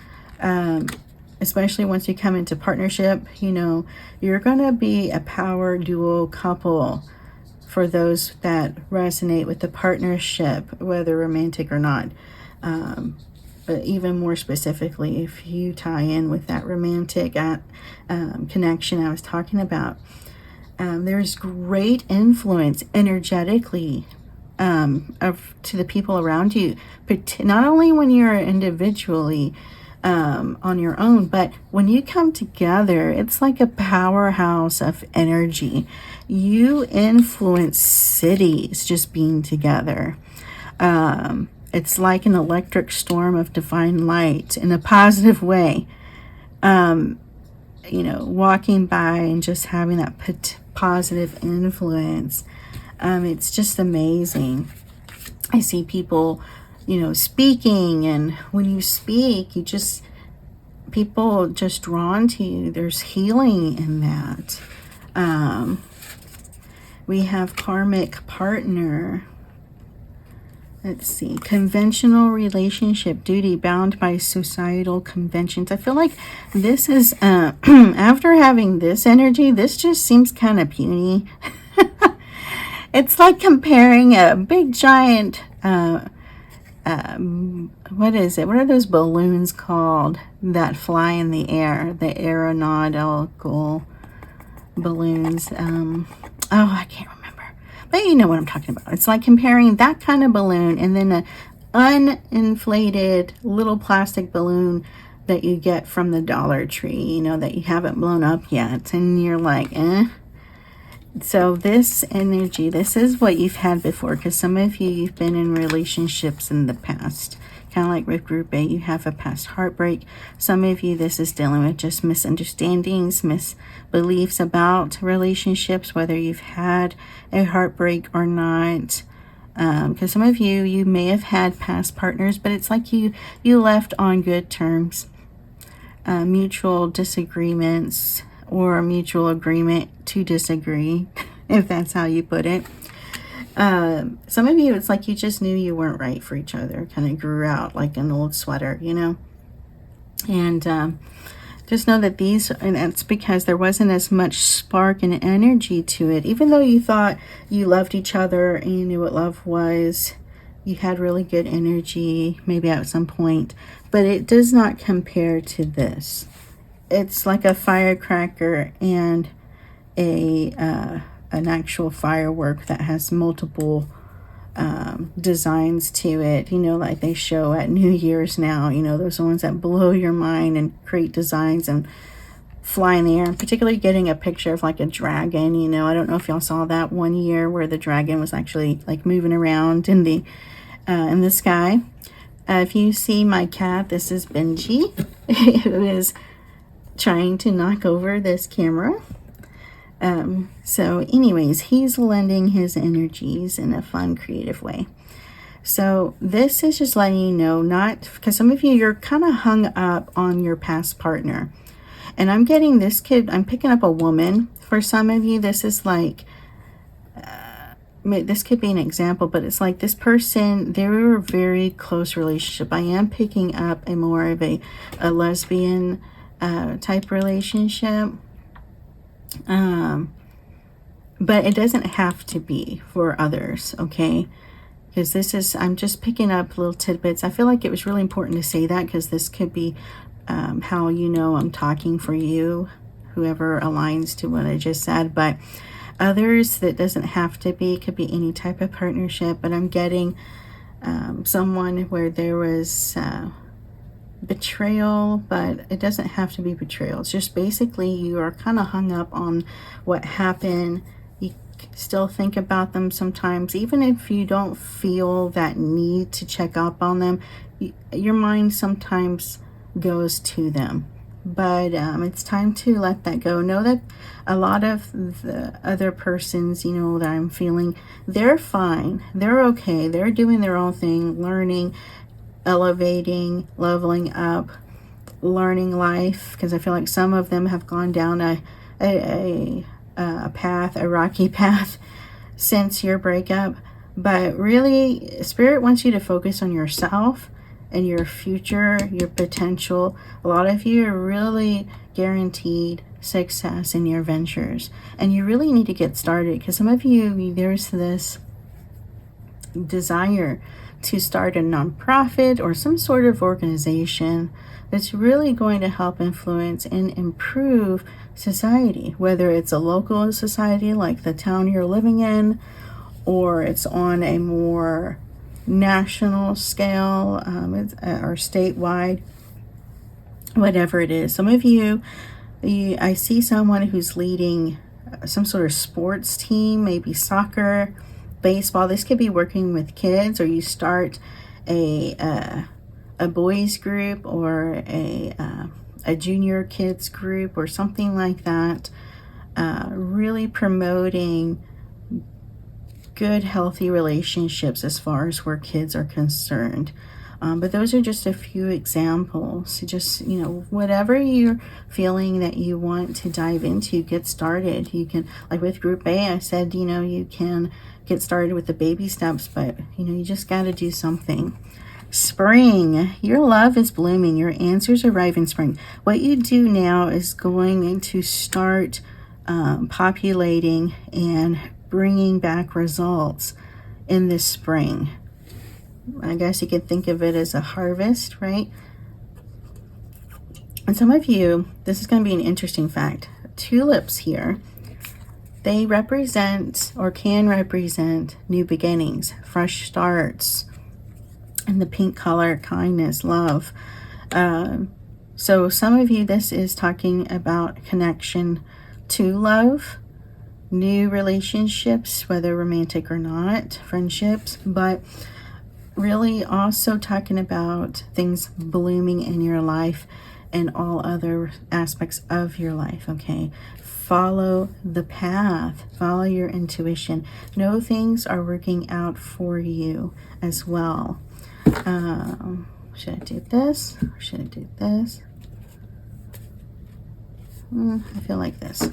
Especially once you come into partnership, you know, you're going to be a power duo couple. For those that resonate with the partnership, whether romantic or not. But even more specifically, if you tie in with that romantic connection I was talking about, there's great influence energetically to the people around you, not only when you're individually on your own, but when you come together, it's like a powerhouse of energy. You influence cities just being together. It's like an electric storm of divine light in a positive way. You know, walking by and just having that positive influence. It's just amazing. I see people, you know, speaking, and when you speak, people just drawn to you. There's healing in that. We have karmic partner. Let's see. Conventional relationship, duty, bound by societal conventions. I feel like this is, after having this energy, this just seems kind of puny. It's like comparing a big giant what is it? What are those balloons called that fly in the air? The aeronautical balloons. Oh, I can't remember. But you know what I'm talking about. It's like comparing that kind of balloon and then an uninflated little plastic balloon that you get from the Dollar Tree, you know, that you haven't blown up yet. And you're like, eh. So this energy, this is what you've had before, because some of you, you've been in relationships in the past. Kind of like with Group A, you have a past heartbreak. Some of you, this is dealing with just misunderstandings, misbeliefs about relationships, whether you've had a heartbreak or not. Because some of you, you may have had past partners, but it's like you left on good terms. Mutual disagreements, or a mutual agreement to disagree, if that's how you put it. Some of you, it's like you just knew you weren't right for each other. Kind of grew out like an old sweater, you know. And just know that these, and that's because there wasn't as much spark and energy to it. Even though you thought you loved each other and you knew what love was, you had really good energy maybe at some point, but it does not compare to this. It's like a firecracker and an actual firework that has multiple designs to it, you know, like they show at New Year's now, you know, those ones that blow your mind and create designs and fly in the air. And particularly getting a picture of like a dragon, you know, I don't know if y'all saw that one year where the dragon was actually like moving around in the sky. If you see my cat, this is Benji, who is trying to knock over this camera. So anyways, he's lending his energies in a fun, creative way. So this is just letting you know, not because some of you, you're kind of hung up on your past partner. And I'm getting this kid, I'm picking up a woman. For some of you, this is like, this could be an example, but it's like this person, they were a very close relationship. I am picking up a more of a lesbian type relationship, but it doesn't have to be for others, okay? Because this is, I'm just picking up little tidbits. I feel like it was really important to say that, because this could be how you know I'm talking for you, whoever aligns to what I just said. But others, that doesn't have to be, could be any type of partnership. But I'm getting someone where there was betrayal, but it doesn't have to be betrayal. It's just basically you are kind of hung up on what happened. You still think about them sometimes, even if you don't feel that need to check up on them. Your mind sometimes goes to them, but it's time to let that go. Know that a lot of the other persons, you know, that I'm feeling, they're fine, they're okay, they're doing their own thing, learning, elevating, leveling up, learning life, because I feel like some of them have gone down a path, a rocky path since your breakup. But really, Spirit wants you to focus on yourself and your future, your potential. A lot of you are really guaranteed success in your ventures, and you really need to get started, because some of you, there's this desire to start a nonprofit or some sort of organization that's really going to help influence and improve society, whether it's a local society like the town you're living in, or it's on a more national scale, or statewide, whatever it is. Some of you, I see someone who's leading some sort of sports team, maybe soccer, baseball. This could be working with kids, or you start a boys group, or a junior kids group, or something like that. Really promoting good, healthy relationships as far as where kids are concerned. But those are just a few examples. Just, you know, whatever you're feeling that you want to dive into, get started. You can, like with Group A, I said, you know, you can get started with the baby steps, but, you know, you just got to do something. Spring, your love is blooming. Your answers arrive in spring. What you do now is going to start populating and bringing back results in this spring. I guess you could think of it as a harvest, right? And some of you, this is going to be an interesting fact. Tulips here, they represent or can represent new beginnings, fresh starts. And the pink color, kindness, love. So some of you, this is talking about connection to love, new relationships, whether romantic or not, friendships, but really also talking about things blooming in your life and all other aspects of your life, okay? Follow the path, follow your intuition. Know things are working out for you as well. Should I do this or should I do this? I feel like this.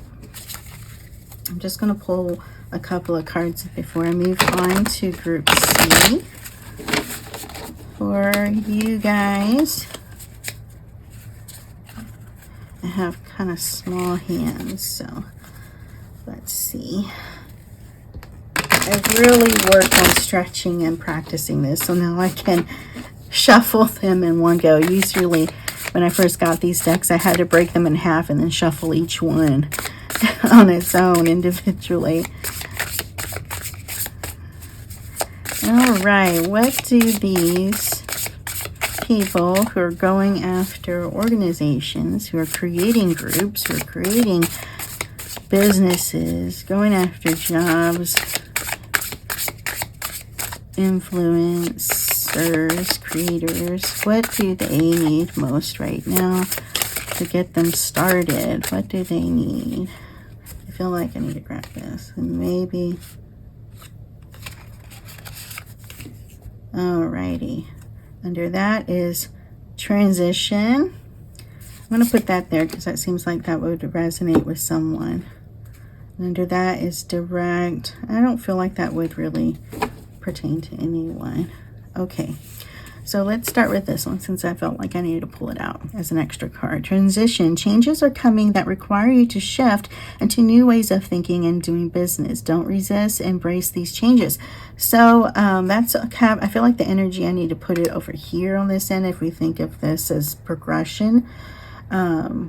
I'm just going to pull a couple of cards before I move on to group C. For you guys, I have kind of small hands, so let's see. I've really worked on stretching and practicing this, so now I can shuffle them in one go. Usually when I first got these decks, I had to break them in half and then shuffle each one on its own individually. All right, what do these people who are going after organizations, who are creating groups, who are creating businesses, going after jobs, influencers, creators, what do they need most right now to get them started? What do they need? I feel like I need to grab this and maybe. Alrighty, under that is transition. I'm going to put that there because that seems like that would resonate with someone. And under that is direct. I don't feel like that would really pertain to anyone. Okay, so let's start with this one since I felt like I needed to pull it out as an extra card. Transition. Changes are coming that require you to shift into new ways of thinking and doing business. Don't resist, embrace these changes. So that's I feel like the energy, I need to put it over here on this end if we think of this as progression. I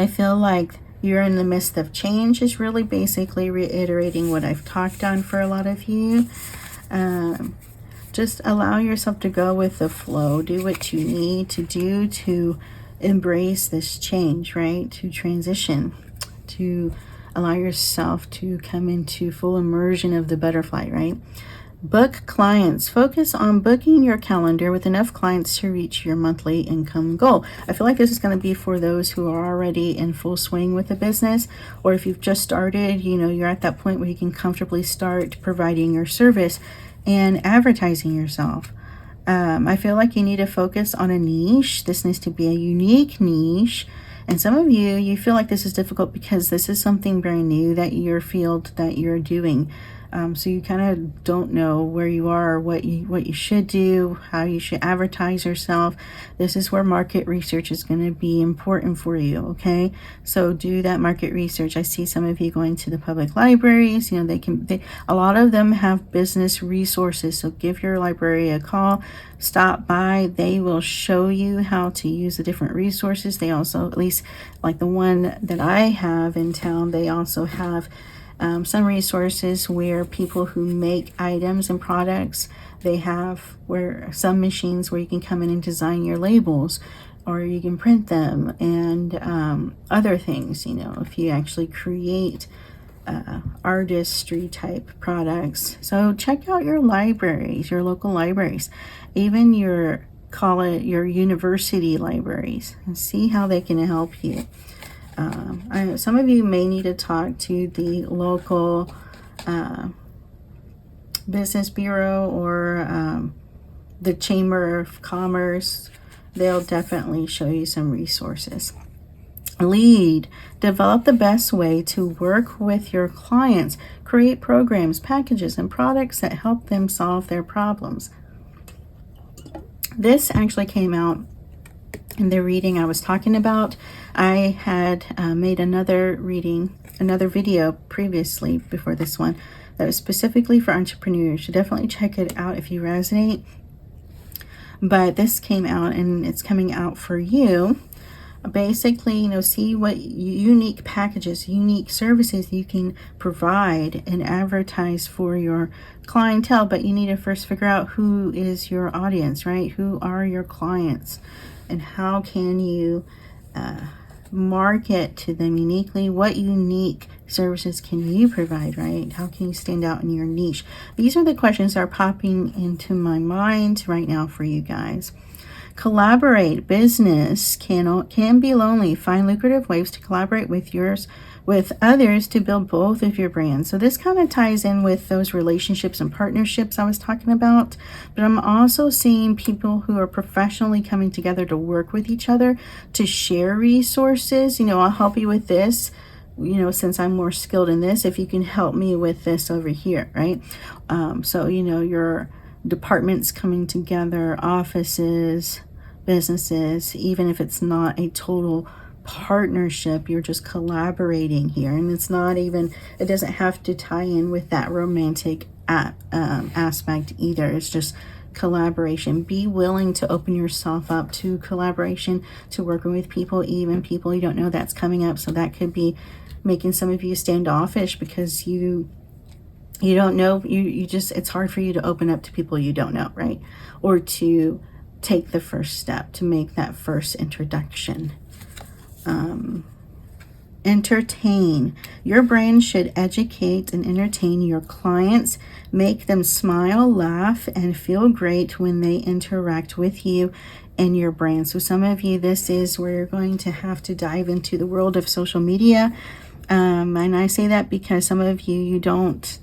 feel like you're in the midst of change is really basically reiterating what I've talked on for a lot of you. Just allow yourself to go with the flow. Do what you need to do to embrace this change, right? To transition, to allow yourself to come into full immersion of the butterfly, right? Book clients. Focus on booking your calendar with enough clients to reach your monthly income goal. I feel like this is going to be for those who are already in full swing with the business, or if you've just started, you know, you're at that point where you can comfortably start providing your service and advertising yourself. I feel like you need to focus on a niche. This needs to be a unique niche. And some of you feel like this is difficult because this is something very new that your field that you're doing. So you kind of don't know where you are, or what you should do, how you should advertise yourself. This is where market research is going to be important for you, okay? So do that market research. I see some of you going to the public libraries. You know, a lot of them have business resources. So give your library a call, stop by. They will show you how to use the different resources. They also, at least like the one that I have in town, they also have some resources where people who make items and products, they have some machines where you can come in and design your labels, or you can print them, and other things, you know, if you actually create artistry type products. So check out your libraries, your local libraries, even your university libraries, and see how they can help you. Some of you may need to talk to the local business bureau or the Chamber of Commerce. They'll definitely show you some resources. Lead. Develop the best way to work with your clients. Create programs, packages, and products that help them solve their problems. This actually came out in the reading I was talking about. I had made another video previously before this one that was specifically for entrepreneurs. So definitely check it out if you resonate. But this came out, and it's coming out for you. Basically, see what unique packages, unique services you can provide and advertise for your clientele. But you need to first figure out who is your audience, right? Who are your clients, and how can you market to them uniquely? What unique services can you provide, right? How can you stand out in your niche? These are the questions that are popping into my mind right now for you guys. Collaborate. Business can be lonely. Find lucrative ways to collaborate with others to build both of your brands. So this kind of ties in with those relationships and partnerships I was talking about. But I'm also seeing people who are professionally coming together to work with each other, to share resources. I'll help you with this, since I'm more skilled in this, if you can help me with this over here, right? So your departments coming together, offices, businesses, even if it's not a total partnership, you're just collaborating here. And it doesn't have to tie in with that romantic aspect either. It's just collaboration. Be willing to open yourself up to collaboration, to working with people, even people you don't know. That's coming up. So that could be making some of you standoffish because you don't know, it's hard for you to open up to people you don't know, right? Or to take the first step, to make that first introduction. Entertain. Your brand should educate and entertain your clients, make them smile, laugh, and feel great when they interact with you and your brand. So some of you, this is where you're going to have to dive into the world of social media. And I say that because some of you don't.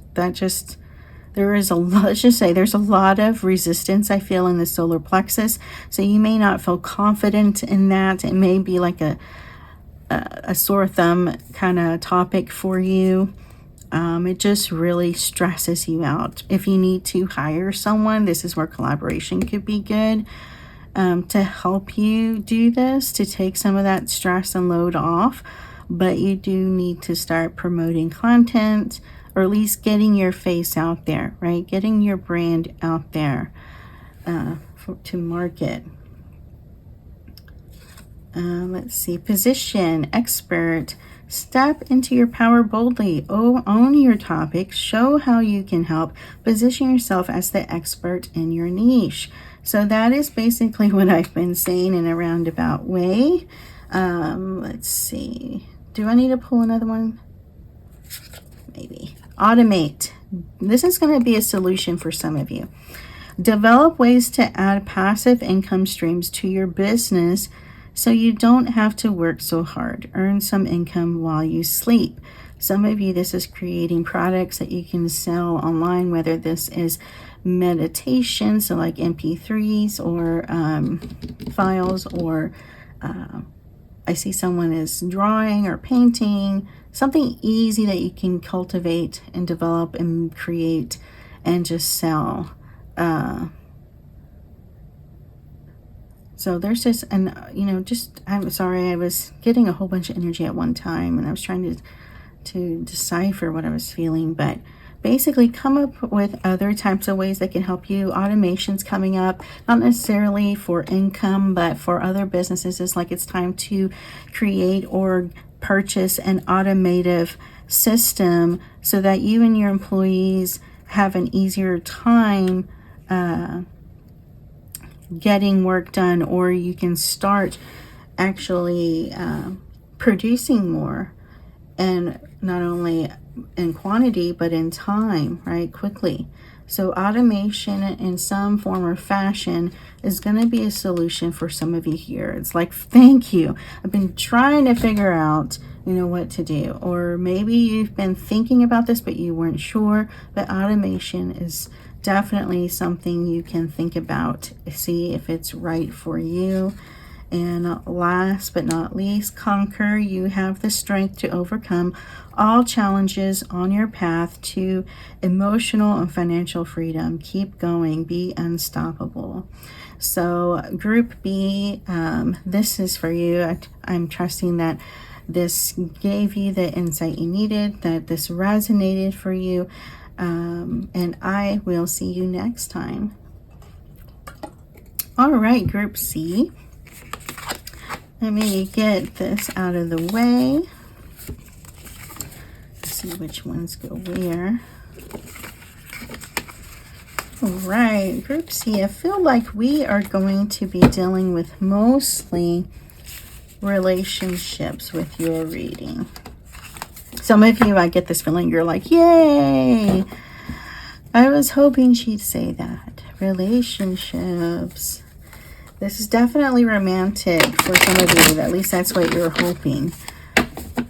There's a lot of resistance I feel in the solar plexus. So you may not feel confident in that. It may be like a sore thumb kind of topic for you. It just really stresses you out. If you need to hire someone, this is where collaboration could be good to help you do this, to take some of that stress and load off. But you do need to start promoting content, or at least getting your face out there, right? Getting your brand out there to market. Let's see. Position, expert. Step into your power boldly. Own your topic. Show how you can help. Position yourself as the expert in your niche. So that is basically what I've been saying in a roundabout way. Let's see. Do I need to pull another one? Maybe. Automate. This is going to be a solution for some of you. Develop ways to add passive income streams to your business so you don't have to work so hard. Earn some income while you sleep. Some of you, this is creating products that you can sell online, whether this is meditation, so like MP3s or files, or I see someone is drawing or painting, something easy that you can cultivate and develop and create and just sell. So there's this, and I'm sorry, I was getting a whole bunch of energy at one time, and I was trying to decipher what I was feeling, but basically come up with other types of ways that can help you. Automation's coming up, not necessarily for income, but for other businesses. It's like it's time to create or purchase an automative system so that you and your employees have an easier time getting work done, or you can start actually producing more, and not only in quantity but in time, right? Quickly. So automation in some form or fashion is going to be a solution for some of you here. It's like, thank you. I've been trying to figure out, what to do. Or maybe you've been thinking about this, but you weren't sure. But automation is definitely something you can think about. See if it's right for you. And last but not least, conquer. You have the strength to overcome all challenges on your path to emotional and financial freedom. Keep going. Be unstoppable. So group B, this is for you. I'm trusting that this gave you the insight you needed, that this resonated for you. And I will see you next time. All right, Group C. Let me get this out of the way. Let's see which ones go where. All right, Group C, I feel like we are going to be dealing with mostly relationships with your reading. Some of you, I get this feeling, you're like, yay! I was hoping she'd say that. Relationships. This is definitely romantic for some of you. At least that's what you're hoping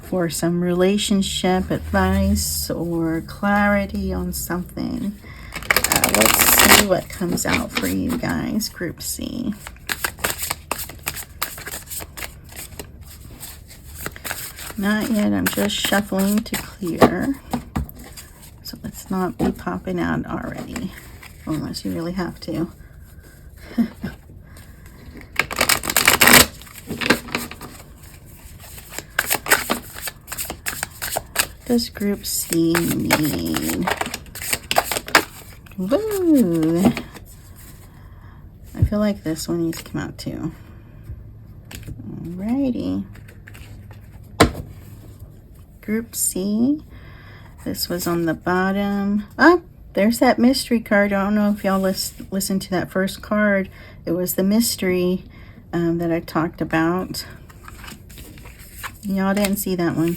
for, some relationship advice or clarity on something. Let's see what comes out for you guys, Group C. Not yet. I'm just shuffling to clear. So let's not be popping out already, unless you really have to. Does Group C need? Woo! I feel like this one needs to come out too. Alrighty. Group C. This was on the bottom. Oh, there's that mystery card. I don't know if y'all listened to that first card. It was the mystery that I talked about. Y'all didn't see that one.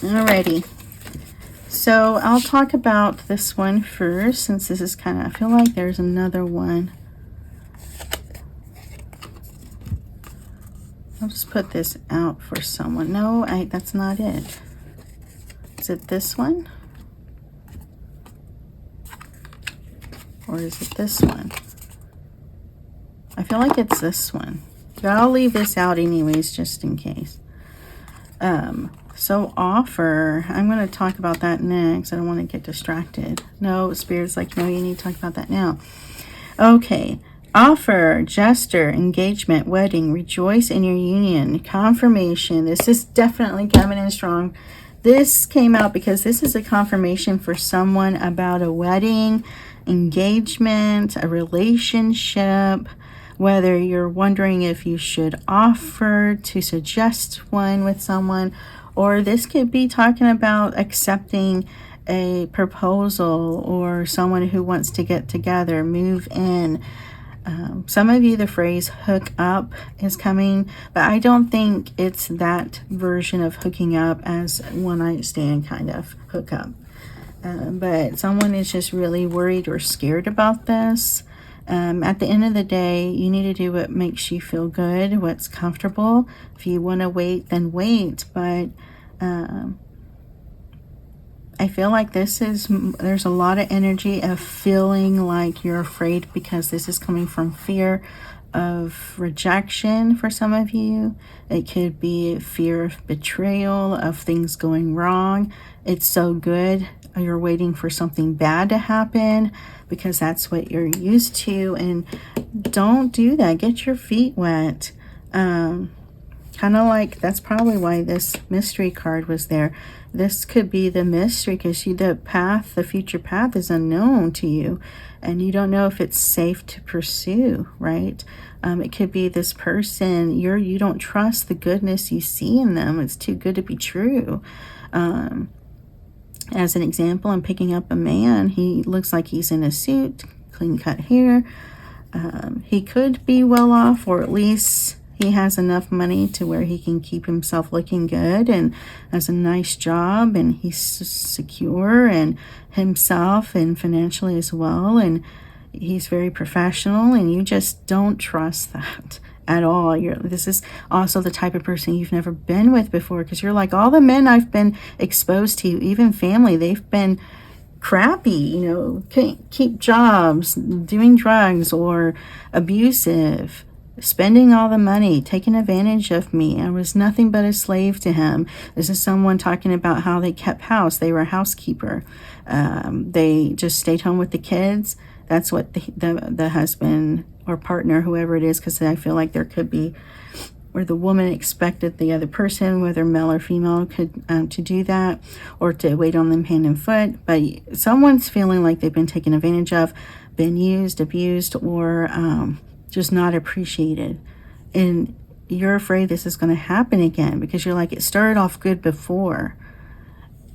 Alrighty. So I'll talk about this one first, since this is kind of, I feel like there's another one. I'll just put this out for someone. No, that's not it. Is it this one? Or is it this one? I feel like it's this one. But I'll leave this out anyways, just in case. So offer, I'm going to talk about that next. I don't want to get distracted. No, Spirit's like, no, you need to talk about that now. Okay. Offer, gesture, engagement, wedding, rejoice in your union, confirmation. This is definitely coming in strong. This came out because this is a confirmation for someone about a wedding, engagement, a relationship, whether you're wondering if you should offer to suggest one with someone, or this could be talking about accepting a proposal or someone who wants to get together, move in. Some of you, the phrase hook up is coming, but I don't think it's that version of hooking up as one night stand kind of hook up. But someone is just really worried or scared about this. At the end of the day, you need to do what makes you feel good, what's comfortable. If you want to wait, then wait. But I feel like there's a lot of energy of feeling like you're afraid, because this is coming from fear of rejection for some of you. It could be fear of betrayal, of things going wrong. It's so good. You're waiting for something bad to happen because that's what you're used to. And don't do that. Get your feet wet. Kind of like, that's probably why this mystery card was there. This could be the mystery, because the future path is unknown to you, and you don't know if it's safe to pursue, right? It could be this person, you don't trust the goodness you see in them. It's too good to be true. As an example, I'm picking up a man. He looks like he's in a suit, clean cut hair. He could be well off, or at least he has enough money to where he can keep himself looking good and has a nice job, and he's secure and himself and financially as well, and he's very professional, and you just don't trust that at all. This is also the type of person you've never been with before, because you're like, all the men I've been exposed to, even family, they've been crappy, can't keep jobs, doing drugs, or abusive, spending all the money, taking advantage of me. I was nothing but a slave to him. This is someone talking about how they kept house. They were a housekeeper. They just stayed home with the kids. That's what the husband or partner, whoever it is, because I feel like there could be where the woman expected the other person, whether male or female, could to do that, or to wait on them hand and foot. But someone's feeling like they've been taken advantage of, been used, abused, or just not appreciated. And you're afraid this is going to happen again because you're like, it started off good before.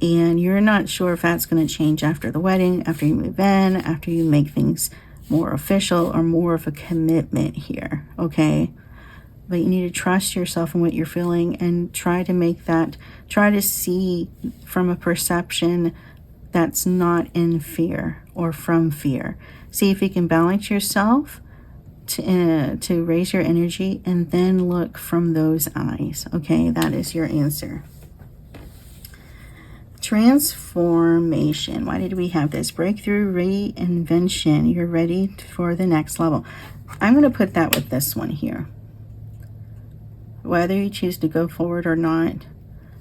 And you're not sure if that's going to change after the wedding, after you move in, after you make things more official or more of a commitment here, okay? But you need to trust yourself and what you're feeling and try to see from a perception that's not in fear or from fear. See if you can balance yourself to raise your energy, and then look from those eyes, okay? That is your answer. Transformation. Why did we have this? Breakthrough, reinvention. You're ready for the next level. I'm going to put that with this one here. Whether you choose to go forward or not,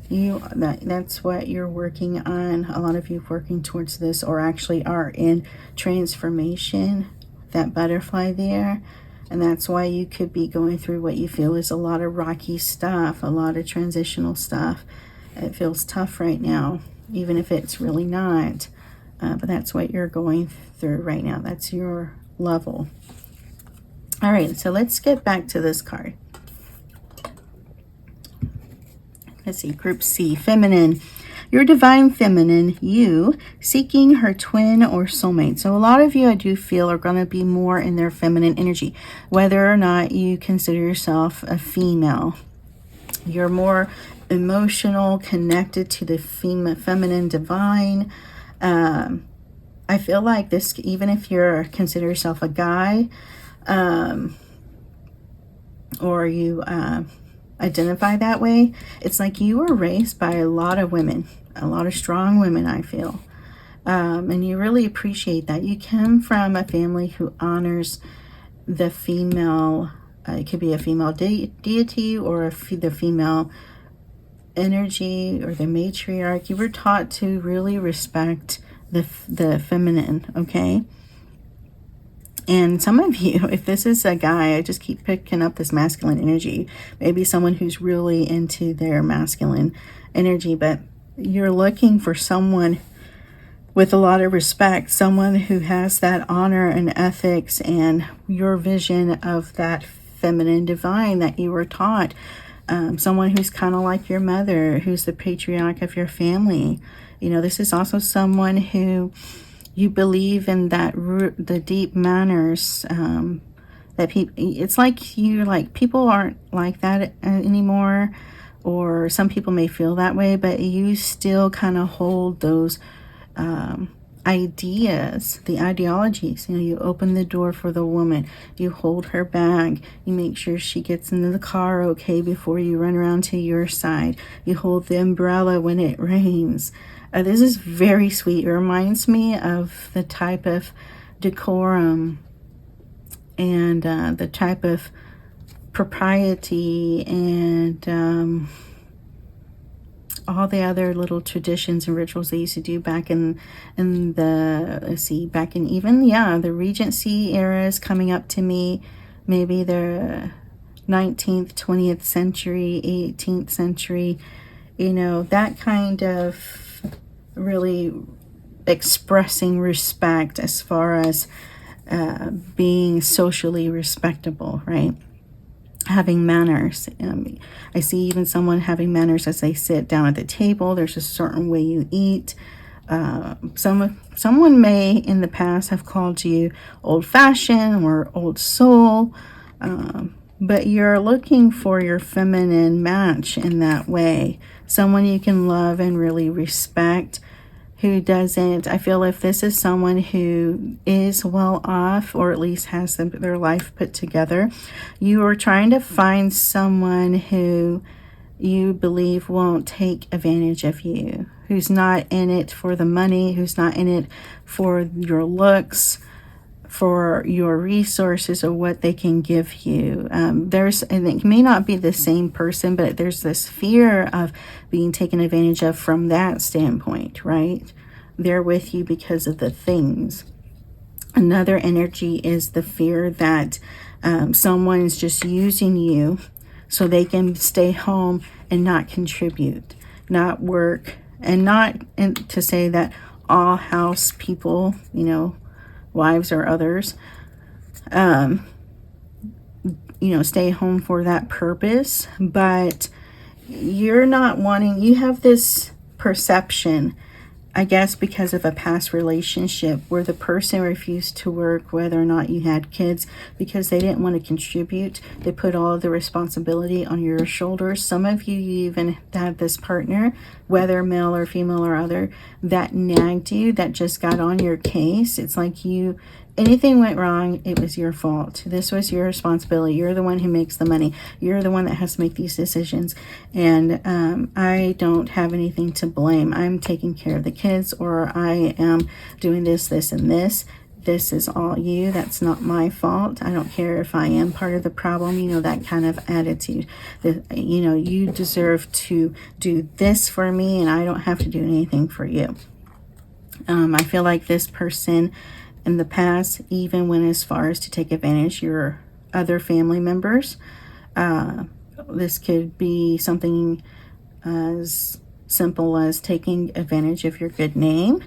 that's what you're working on. A lot of you working towards this, or actually are in transformation, that butterfly there. And that's why you could be going through what you feel is a lot of rocky stuff, a lot of transitional stuff. It feels tough right now, even if it's really not. But that's what you're going through right now. That's your level. All right, so let's get back to this card. Let's see, Group C, Feminine. Your divine feminine, you, seeking her twin or soulmate. So a lot of you, I do feel, are going to be more in their feminine energy, whether or not you consider yourself a female. You're more emotional, connected to the feminine divine. I feel like this, even if you're consider yourself a guy, or you identify that way, it's like you were raised by a lot of women, a lot of strong women, I feel. And you really appreciate that. You come from a family who honors the female. It could be a female deity or the female energy or the matriarch. You were taught to really respect the feminine, okay? And some of you, if this is a guy, I just keep picking up this masculine energy. Maybe someone who's really into their masculine energy, but you're looking for someone with a lot of respect, someone who has that honor and ethics and your vision of that feminine divine that you were taught. Someone who's kind of like your mother, who's the patriarch of your family. You know, this is also someone who you believe in the deep manners that people. It's like people aren't like that anymore, or some people may feel that way, but you still kind of hold those ideas, the ideologies. You know, you open the door for the woman, you hold her bag, you make sure she gets into the car okay before you run around to your side, you hold the umbrella when it rains. This is very sweet. It reminds me of the type of decorum and the type of propriety and all the other little traditions and rituals they used to do back in the, the Regency era is coming up to me. Maybe the 19th, 20th century, 18th century, you know, that kind of really expressing respect as far as being socially respectable, right? Having manners. I see even someone having manners as they sit down at the table. There's a certain way you eat. Someone may in the past have called you old-fashioned or old soul, but you're looking for your feminine match in that way. Someone you can love and really respect, who doesn't. I feel if this is someone who is well off, or at least has their life put together, you are trying to find someone who you believe won't take advantage of you, who's not in it for the money, who's not in it for your looks, for your resources, or what they can give you. And it may not be the same person, but there's this fear of being taken advantage of from that standpoint, right? They're with you because of the things. Another energy is the fear that someone is just using you so they can stay home and not contribute, not work, and not to say that all house people, you know, wives or others, you know, stay home for that purpose. But you're not wanting, you have this perception, I guess because of a past relationship where the person refused to work whether or not you had kids because they didn't want to contribute. They put all of the responsibility on your shoulders. Some of you even had this partner, whether male or female or other, that nagged you, that just got on your case. It's like you, anything went wrong, it was your fault. This was your responsibility. You're the one who makes the money. You're the one that has to make these decisions. And I don't have anything to blame. I'm taking care of the kids, or I am doing this, this, and this. This is all you. That's not my fault. I don't care if I am part of the problem. You know, that kind of attitude. That, you know, you deserve to do this for me, and I don't have to do anything for you. I feel like this person in the past even went as far as to take advantage of your other family members. This could be something as simple as taking advantage of your good name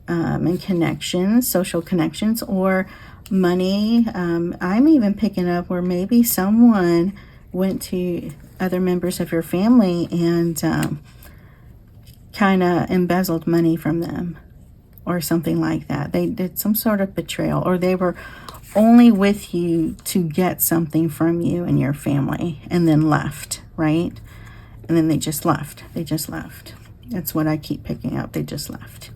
and connections, social connections, or money. I'm even picking up where maybe someone went to other members of your family and kind of embezzled money from them, or something like that. They did some sort of betrayal, or they were only with you to get something from you and your family and then left, right? And then they just left. They just left. That's what I keep picking up. They just left.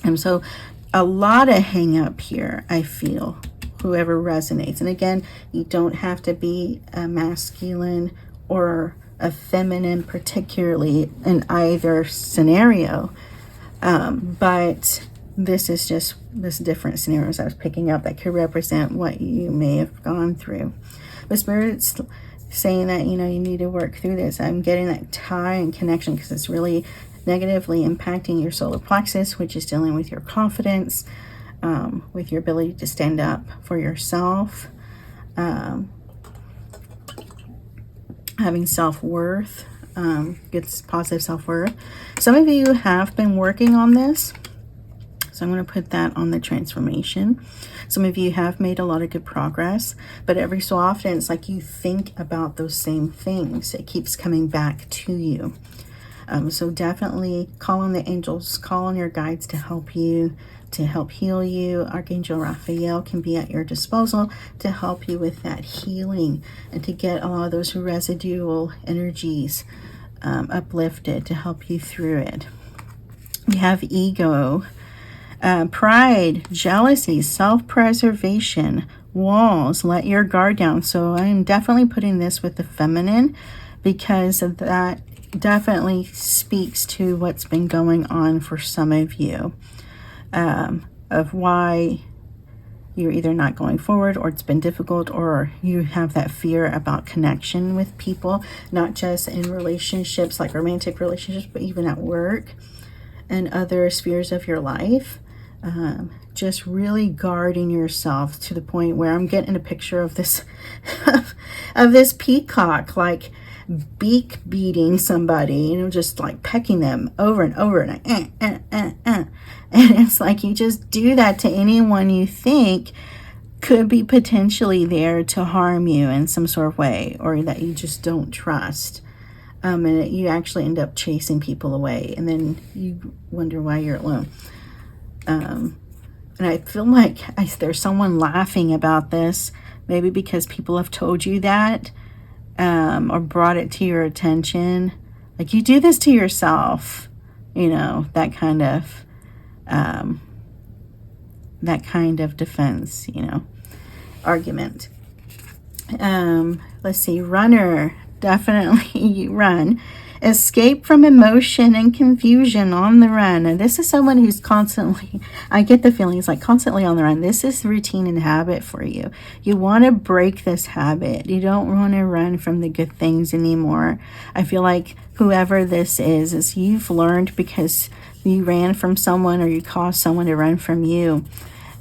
And so a lot of hang up here, I feel, whoever resonates. And again, you don't have to be a masculine or a feminine, particularly in either scenario. But this is just this different scenarios I was picking up that could represent what you may have gone through. But Spirit's saying that, you know, you need to work through this. I'm getting that tie and connection because it's really negatively impacting your solar plexus, which is dealing with your confidence, with your ability to stand up for yourself, having self-worth. Good positive self-worth. Some of you have been working on this, so I'm going to put that on the transformation. Some of you have made a lot of good progress, but every so often it's like you think about those same things. It keeps coming back to you. So definitely call on the angels, call on your guides to help you, to help heal you. Archangel Raphael can be at your disposal to help you with that healing and to get a lot of those residual energies uplifted, to help you through it. You have ego, pride, jealousy, self-preservation, walls, let your guard down. So I'm definitely putting this with the feminine because of that definitely speaks to what's been going on for some of you, of why you're either not going forward, or it's been difficult, or you have that fear about connection with people, not just in relationships like romantic relationships, but even at work and other spheres of your life. Just really guarding yourself to the point where I'm getting a picture of this of this peacock like beak beating somebody, you know, just like pecking them over and over, and and it's like you just do that to anyone you think could be potentially there to harm you in some sort of way, or that you just don't trust, and you actually end up chasing people away, and then you wonder why you're alone. And I feel like there's someone laughing about this, maybe because people have told you that, or brought it to your attention. Like, you do this to yourself, you know, that kind of defense, you know, argument. Let's see, runner, definitely you run. Escape from emotion and confusion, on the run. And this is someone who's constantly, I get the feeling it's like constantly on the run. This is routine and habit for you. You want to break this habit. You don't want to run from the good things anymore. I feel like whoever this is you've learned because you ran from someone, or you caused someone to run from you.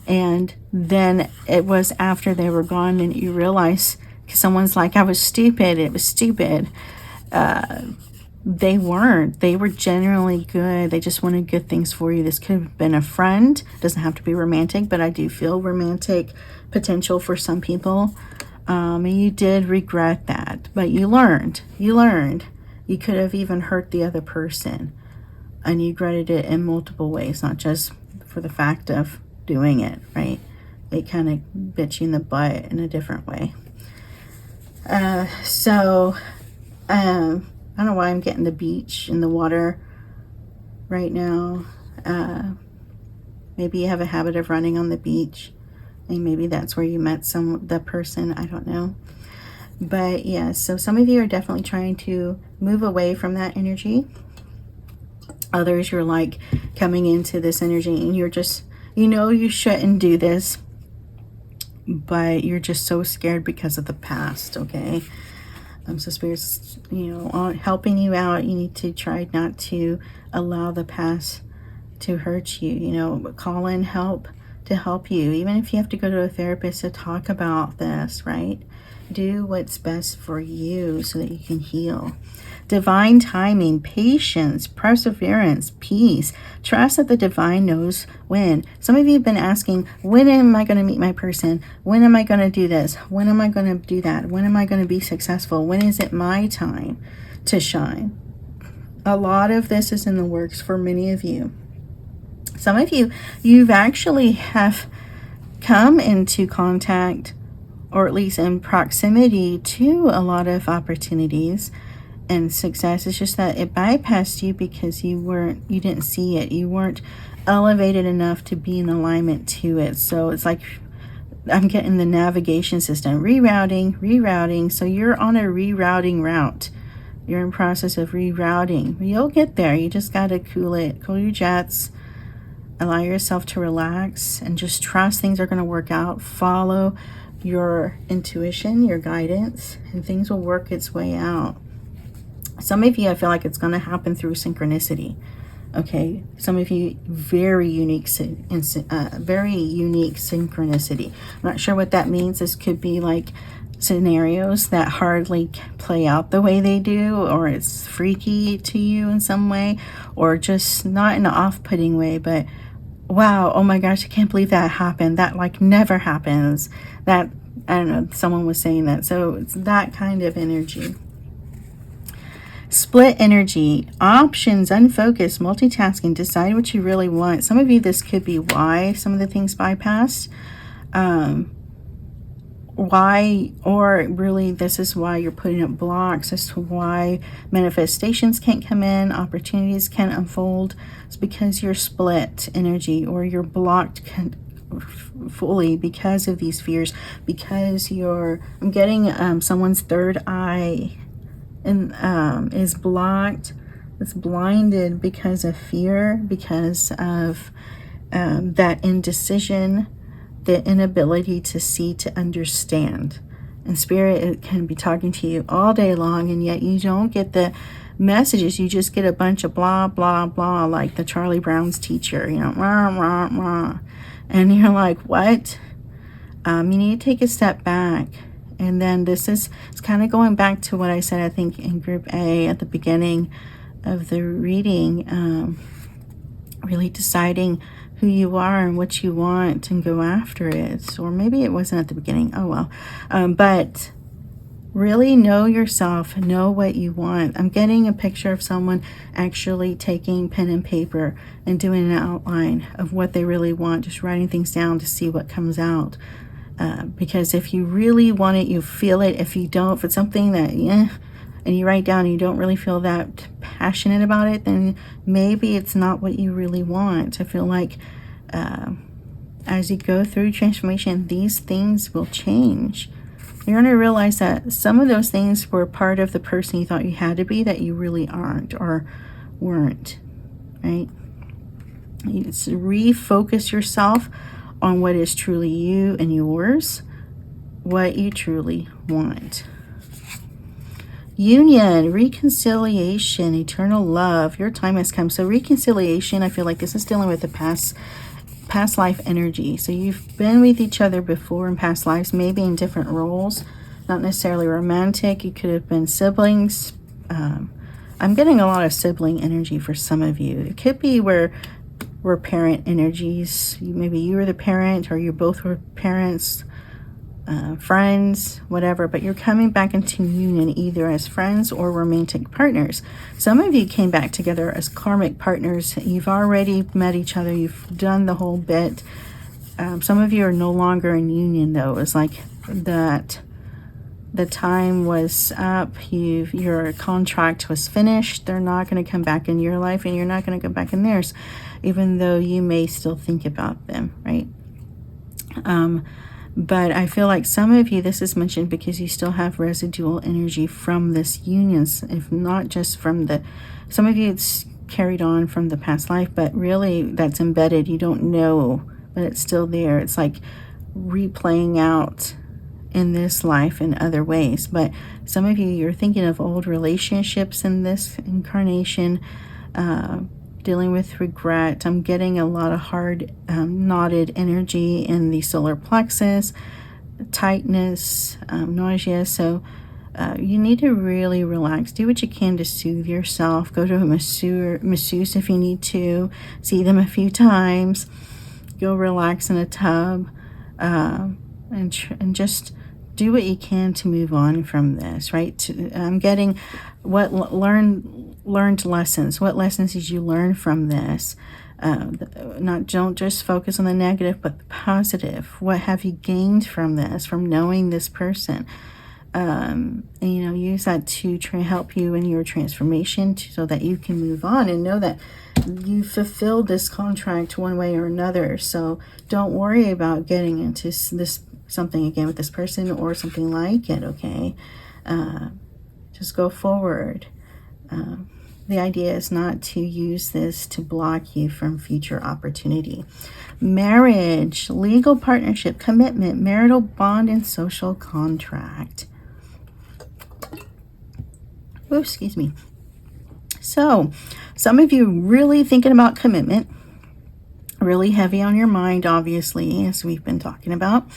And then it was after they were gone and you realize Someone's like, I was stupid, it was stupid. They weren't. They were genuinely good. They just wanted good things for you. This could have been a friend. It doesn't have to be romantic, but I do feel romantic potential for some people. And you did regret that, but you learned. You could have even hurt the other person, and you regretted it in multiple ways, not just for the fact of doing it, right? They kind of bit you in the butt in a different way. I don't know why I'm getting the beach and the water right now. Maybe you have a habit of running on the beach, and maybe that's where you met the person. I don't know. But yeah, so some of you are definitely trying to move away from that energy. Others, you're like coming into this energy and you're just, you shouldn't do this, but you're just so scared because of the past, okay? So Spirit's, helping you out. You need to try not to allow the past to hurt you, call in help to help you. Even if you have to go to a therapist to talk about this, right? Do what's best for you so that you can heal. Divine timing, patience, perseverance, peace. Trust that the divine knows when. Some of you have been asking, when am I going to meet my person? When am I going to do this? When am I going to do that? When am I going to be successful? When is it my time to shine? A lot of this is in the works for many of you. Some of you, you've actually have come into contact, or at least in proximity to, a lot of opportunities and success. It's just that it bypassed you because you didn't see it. You weren't elevated enough to be in alignment to it. So it's like, I'm getting the navigation system, rerouting. So you're on a rerouting route. You're in process of rerouting. You'll get there. You just got to cool your jets, allow yourself to relax, and just trust things are going to work out. Follow your intuition, your guidance, and things will work its way out. Some of you, I feel like it's going to happen through synchronicity. Okay, some of you, very unique synchronicity. I'm not sure what that means. This could be like scenarios that hardly play out the way they do, or it's freaky to you in some way, or just not in an off-putting way, but wow, oh my gosh, I can't believe that happened. That like never happens. That, I don't know, someone was saying that. So it's that kind of energy. Split energy, options, unfocused, multitasking, decide what you really want. Some of you, this could be why some of the things bypassed. Why, or really this is why you're putting up blocks as to why manifestations can't come in, opportunities can't unfold. It's because you're split energy, or you're blocked fully because of these fears, because I'm getting someone's third eye and is blocked. It's blinded because of fear, because of that indecision, the inability to see, to understand. And Spirit, it can be talking to you all day long, and yet you don't get the messages. You just get a bunch of blah, blah, blah, like the Charlie Brown's teacher, rah, rah, rah. And you're like, what? You need to take a step back. And then it's kind of going back to what I said, I think, in Group A at the beginning of the reading, really deciding who you are and what you want and go after it. Or maybe it wasn't at the beginning. Oh, well. But really know yourself, know what you want. I'm getting a picture of someone actually taking pen and paper and doing an outline of what they really want, just writing things down to see what comes out. Because if you really want it, you feel it. If you don't, if it's something that, and you write down and you don't really feel that passionate about it, then maybe it's not what you really want. I feel like as you go through transformation, these things will change. You're going to realize that some of those things were part of the person you thought you had to be that you really aren't or weren't, right? You just refocus yourself on what is truly you and yours, what you truly want. Union, reconciliation, eternal love. Your time has come. So reconciliation, I feel like this is dealing with the past life energy. So you've been with each other before in past lives, maybe in different roles, not necessarily romantic. You could have been siblings. I'm getting a lot of sibling energy for some of you. It could be where we're parent energies. Maybe you were the parent, or you both were parents, friends, whatever, but you're coming back into union either as friends or romantic partners. Some of you came back together as karmic partners. You've already met each other. You've done the whole bit. Some of you are no longer in union, though. It's like that the time was up. Your contract was finished. They're not going to come back in your life, and you're not going to come back in theirs, even though you may still think about them, right? But I feel like some of you, this is mentioned because you still have residual energy from this union, if not just from some of you it's carried on from the past life, but really that's embedded. You don't know, but it's still there. It's like replaying out in this life in other ways. But some of you, you're thinking of old relationships in this incarnation, dealing with regret. I'm getting a lot of hard knotted energy in the solar plexus, tightness, nausea. So you need to really relax. Do what you can to soothe yourself. Go to a masseuse if you need to. See them a few times. Go relax in a tub, and just do what you can to move on from this, right? I'm getting learned lessons. What lessons did you learn from this? Don't just focus on the negative, but the positive. What have you gained from this, from knowing this person? And, use that to help you in your transformation, so that you can move on and know that you fulfilled this contract one way or another. So don't worry about getting into something again with this person or something like it, okay? Just go forward. The idea is not to use this to block you from future opportunity. Marriage, legal partnership, commitment, marital bond, and social contract. Oh, excuse me. So, some of you really thinking about commitment, really heavy on your mind, obviously, as we've been talking about.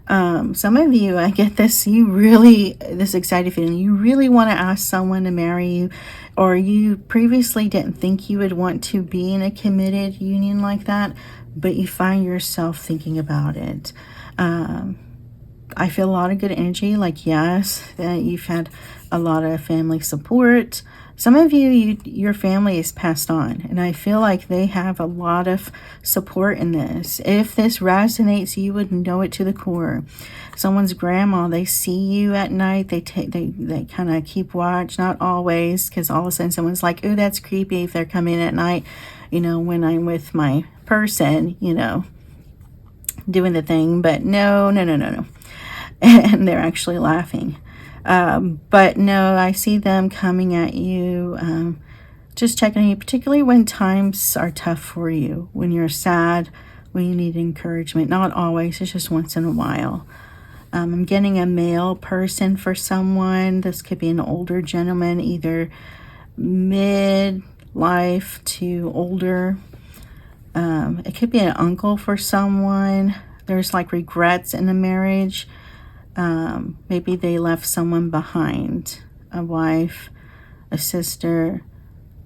Some of you, I get this, this excited feeling, you really want to ask someone to marry you, or you previously didn't think you would want to be in a committed union like that, but you find yourself thinking about it. I feel a lot of good energy, like yes, that you've had a lot of family support. Some of you, your family is passed on, and I feel like they have a lot of support in this. If this resonates, you would know it to the core. Someone's grandma, they see you at night, they kind of keep watch, not always, because all of a sudden someone's like, oh, that's creepy if they're coming at night, when I'm with my person, doing the thing, but no. And they're actually laughing. But no, I see them coming at you, just checking on you, particularly when times are tough for you, when you're sad, when you need encouragement. Not always, it's just once in a while. I'm getting a male person for someone. This could be an older gentleman, either mid-life to older. It could be an uncle for someone. There's like regrets in the marriage. Maybe they left someone behind, a wife, a sister.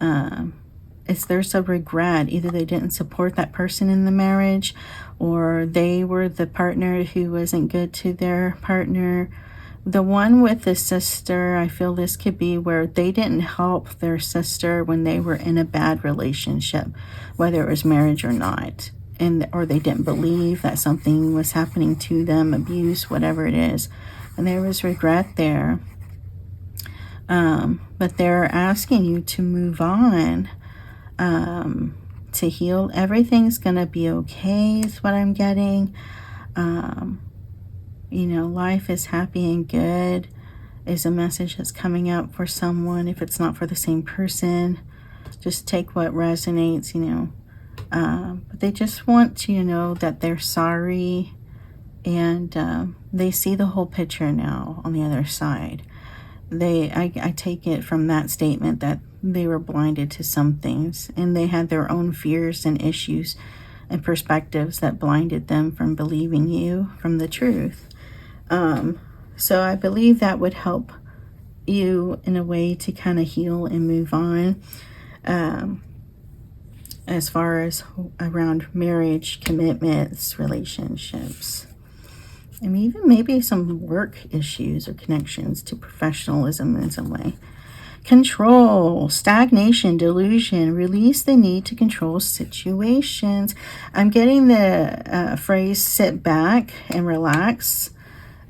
There's a regret. Either they didn't support that person in the marriage, or they were the partner who wasn't good to their partner. The one with the sister, I feel this could be where they didn't help their sister when they were in a bad relationship, whether it was marriage or not. Or they didn't believe that something was happening to them, abuse, whatever it is. And there was regret there. But they're asking you to move on, to heal. Everything's going to be okay is what I'm getting. Life is happy and good is a message that's coming out for someone. If it's not for the same person, just take what resonates, But they just want to know that they're sorry, and they see the whole picture now on the other side. I take it from that statement that they were blinded to some things, and they had their own fears and issues and perspectives that blinded them from believing you from the truth. So I believe that would help you in a way to kind of heal and move on, as far as around marriage, commitments, relationships, and even maybe some work issues or connections to professionalism in some way. Control, stagnation, delusion, release the need to control situations. I'm getting the phrase sit back and relax.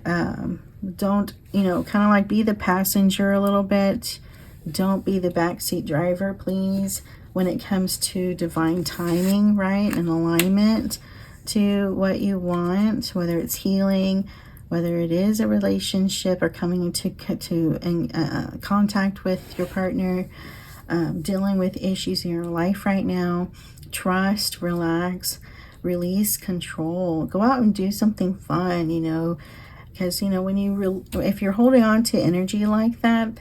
Don't, kind of like be the passenger a little bit. Don't be the backseat driver, please, when it comes to divine timing, right? And alignment to what you want, whether it's healing, whether it is a relationship or coming into contact with your partner, dealing with issues in your life right now. Trust, relax, release control. Go out and do something fun, because, when if you're holding on to energy like that,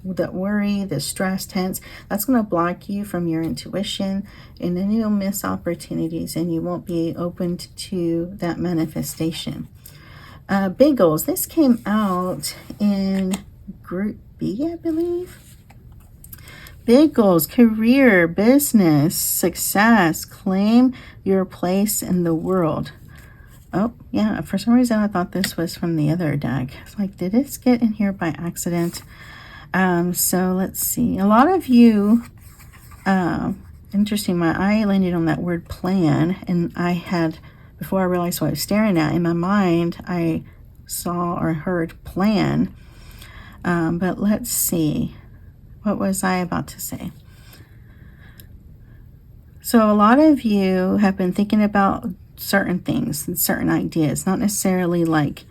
that worry, the stress, tense, that's going to block you from your intuition, and then you'll miss opportunities and you won't be open to that manifestation. Big goals. This came out in Group B, I believe. Big goals, career, business, success, claim your place in the world. Oh, yeah, for some reason I thought this was from the other deck. It's like, did this get in here by accident? So let's see. A lot of you, interesting, my eye landed on that word plan, and I had, before I realized what I was staring at, in my mind, I saw or heard plan. But let's see. What was I about to say? So a lot of you have been thinking about certain things and certain ideas, not necessarily like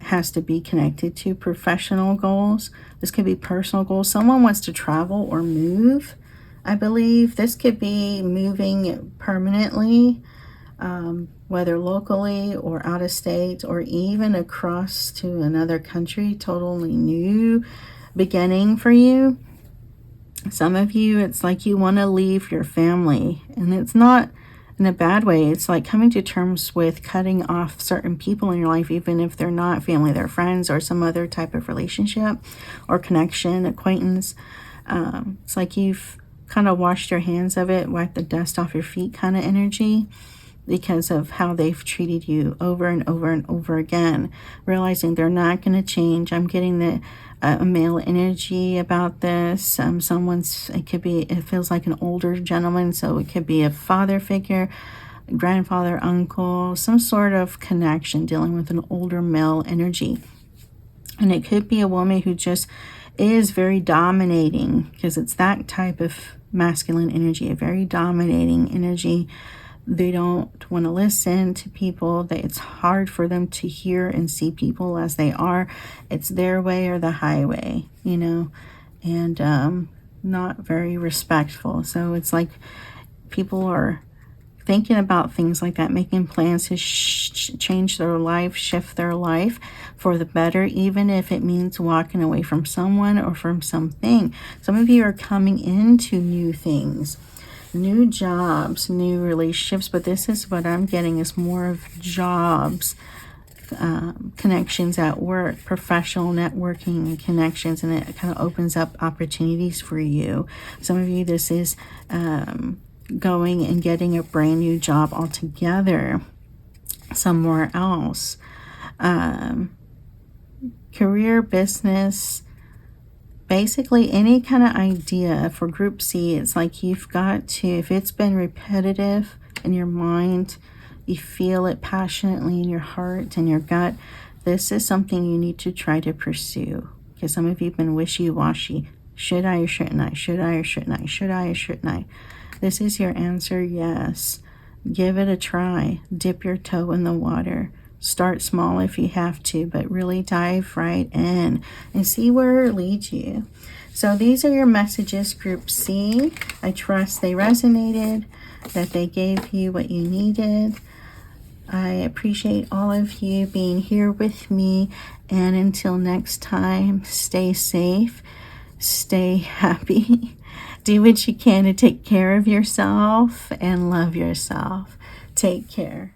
has to be connected to professional goals. This could be personal goals. Someone wants to travel or move, I believe. This could be moving permanently, whether locally or out of state or even across to another country, totally new beginning for you. Some of you, it's like you want to leave your family, and it's not in a bad way. It's like coming to terms with cutting off certain people in your life, even if they're not family, they're friends or some other type of relationship or connection, acquaintance. It's like you've kind of washed your hands of it, wiped the dust off your feet kind of energy, because of how they've treated you over and over and over again, realizing they're not going to change. I'm getting the male energy about this. It feels like an older gentleman, so it could be a father figure, grandfather, uncle, some sort of connection dealing with an older male energy. And it could be a woman who just is very dominating, because it's that type of masculine energy, a very dominating energy. They don't want to listen to people. It's hard for them to hear and see people as they are. It's their way or the highway, and not very respectful. So it's like people are thinking about things like that, making plans to change their life, shift their life for the better, even if it means walking away from someone or from something. Some of you are coming into new things, new jobs, new relationships, but this is what I'm getting is more of jobs, connections at work, professional networking connections, and it kind of opens up opportunities for you. Some of you, this is going and getting a brand new job altogether somewhere else. Career, business, basically any kind of idea for Group C. It's like you've got to, if it's been repetitive in your mind, you feel it passionately in your heart and your gut, this is something you need to try to pursue. Because some of you have been wishy-washy. Should I or shouldn't I? Should I or shouldn't I? Should I or shouldn't I? This is your answer, yes. Give it a try. Dip your toe in the water. Start small if you have to, but really dive right in and see where it leads you. So these are your messages, Group C. I trust they resonated, that they gave you what you needed. I appreciate all of you being here with me. And until next time, stay safe, stay happy, do what you can to take care of yourself and love yourself. Take care.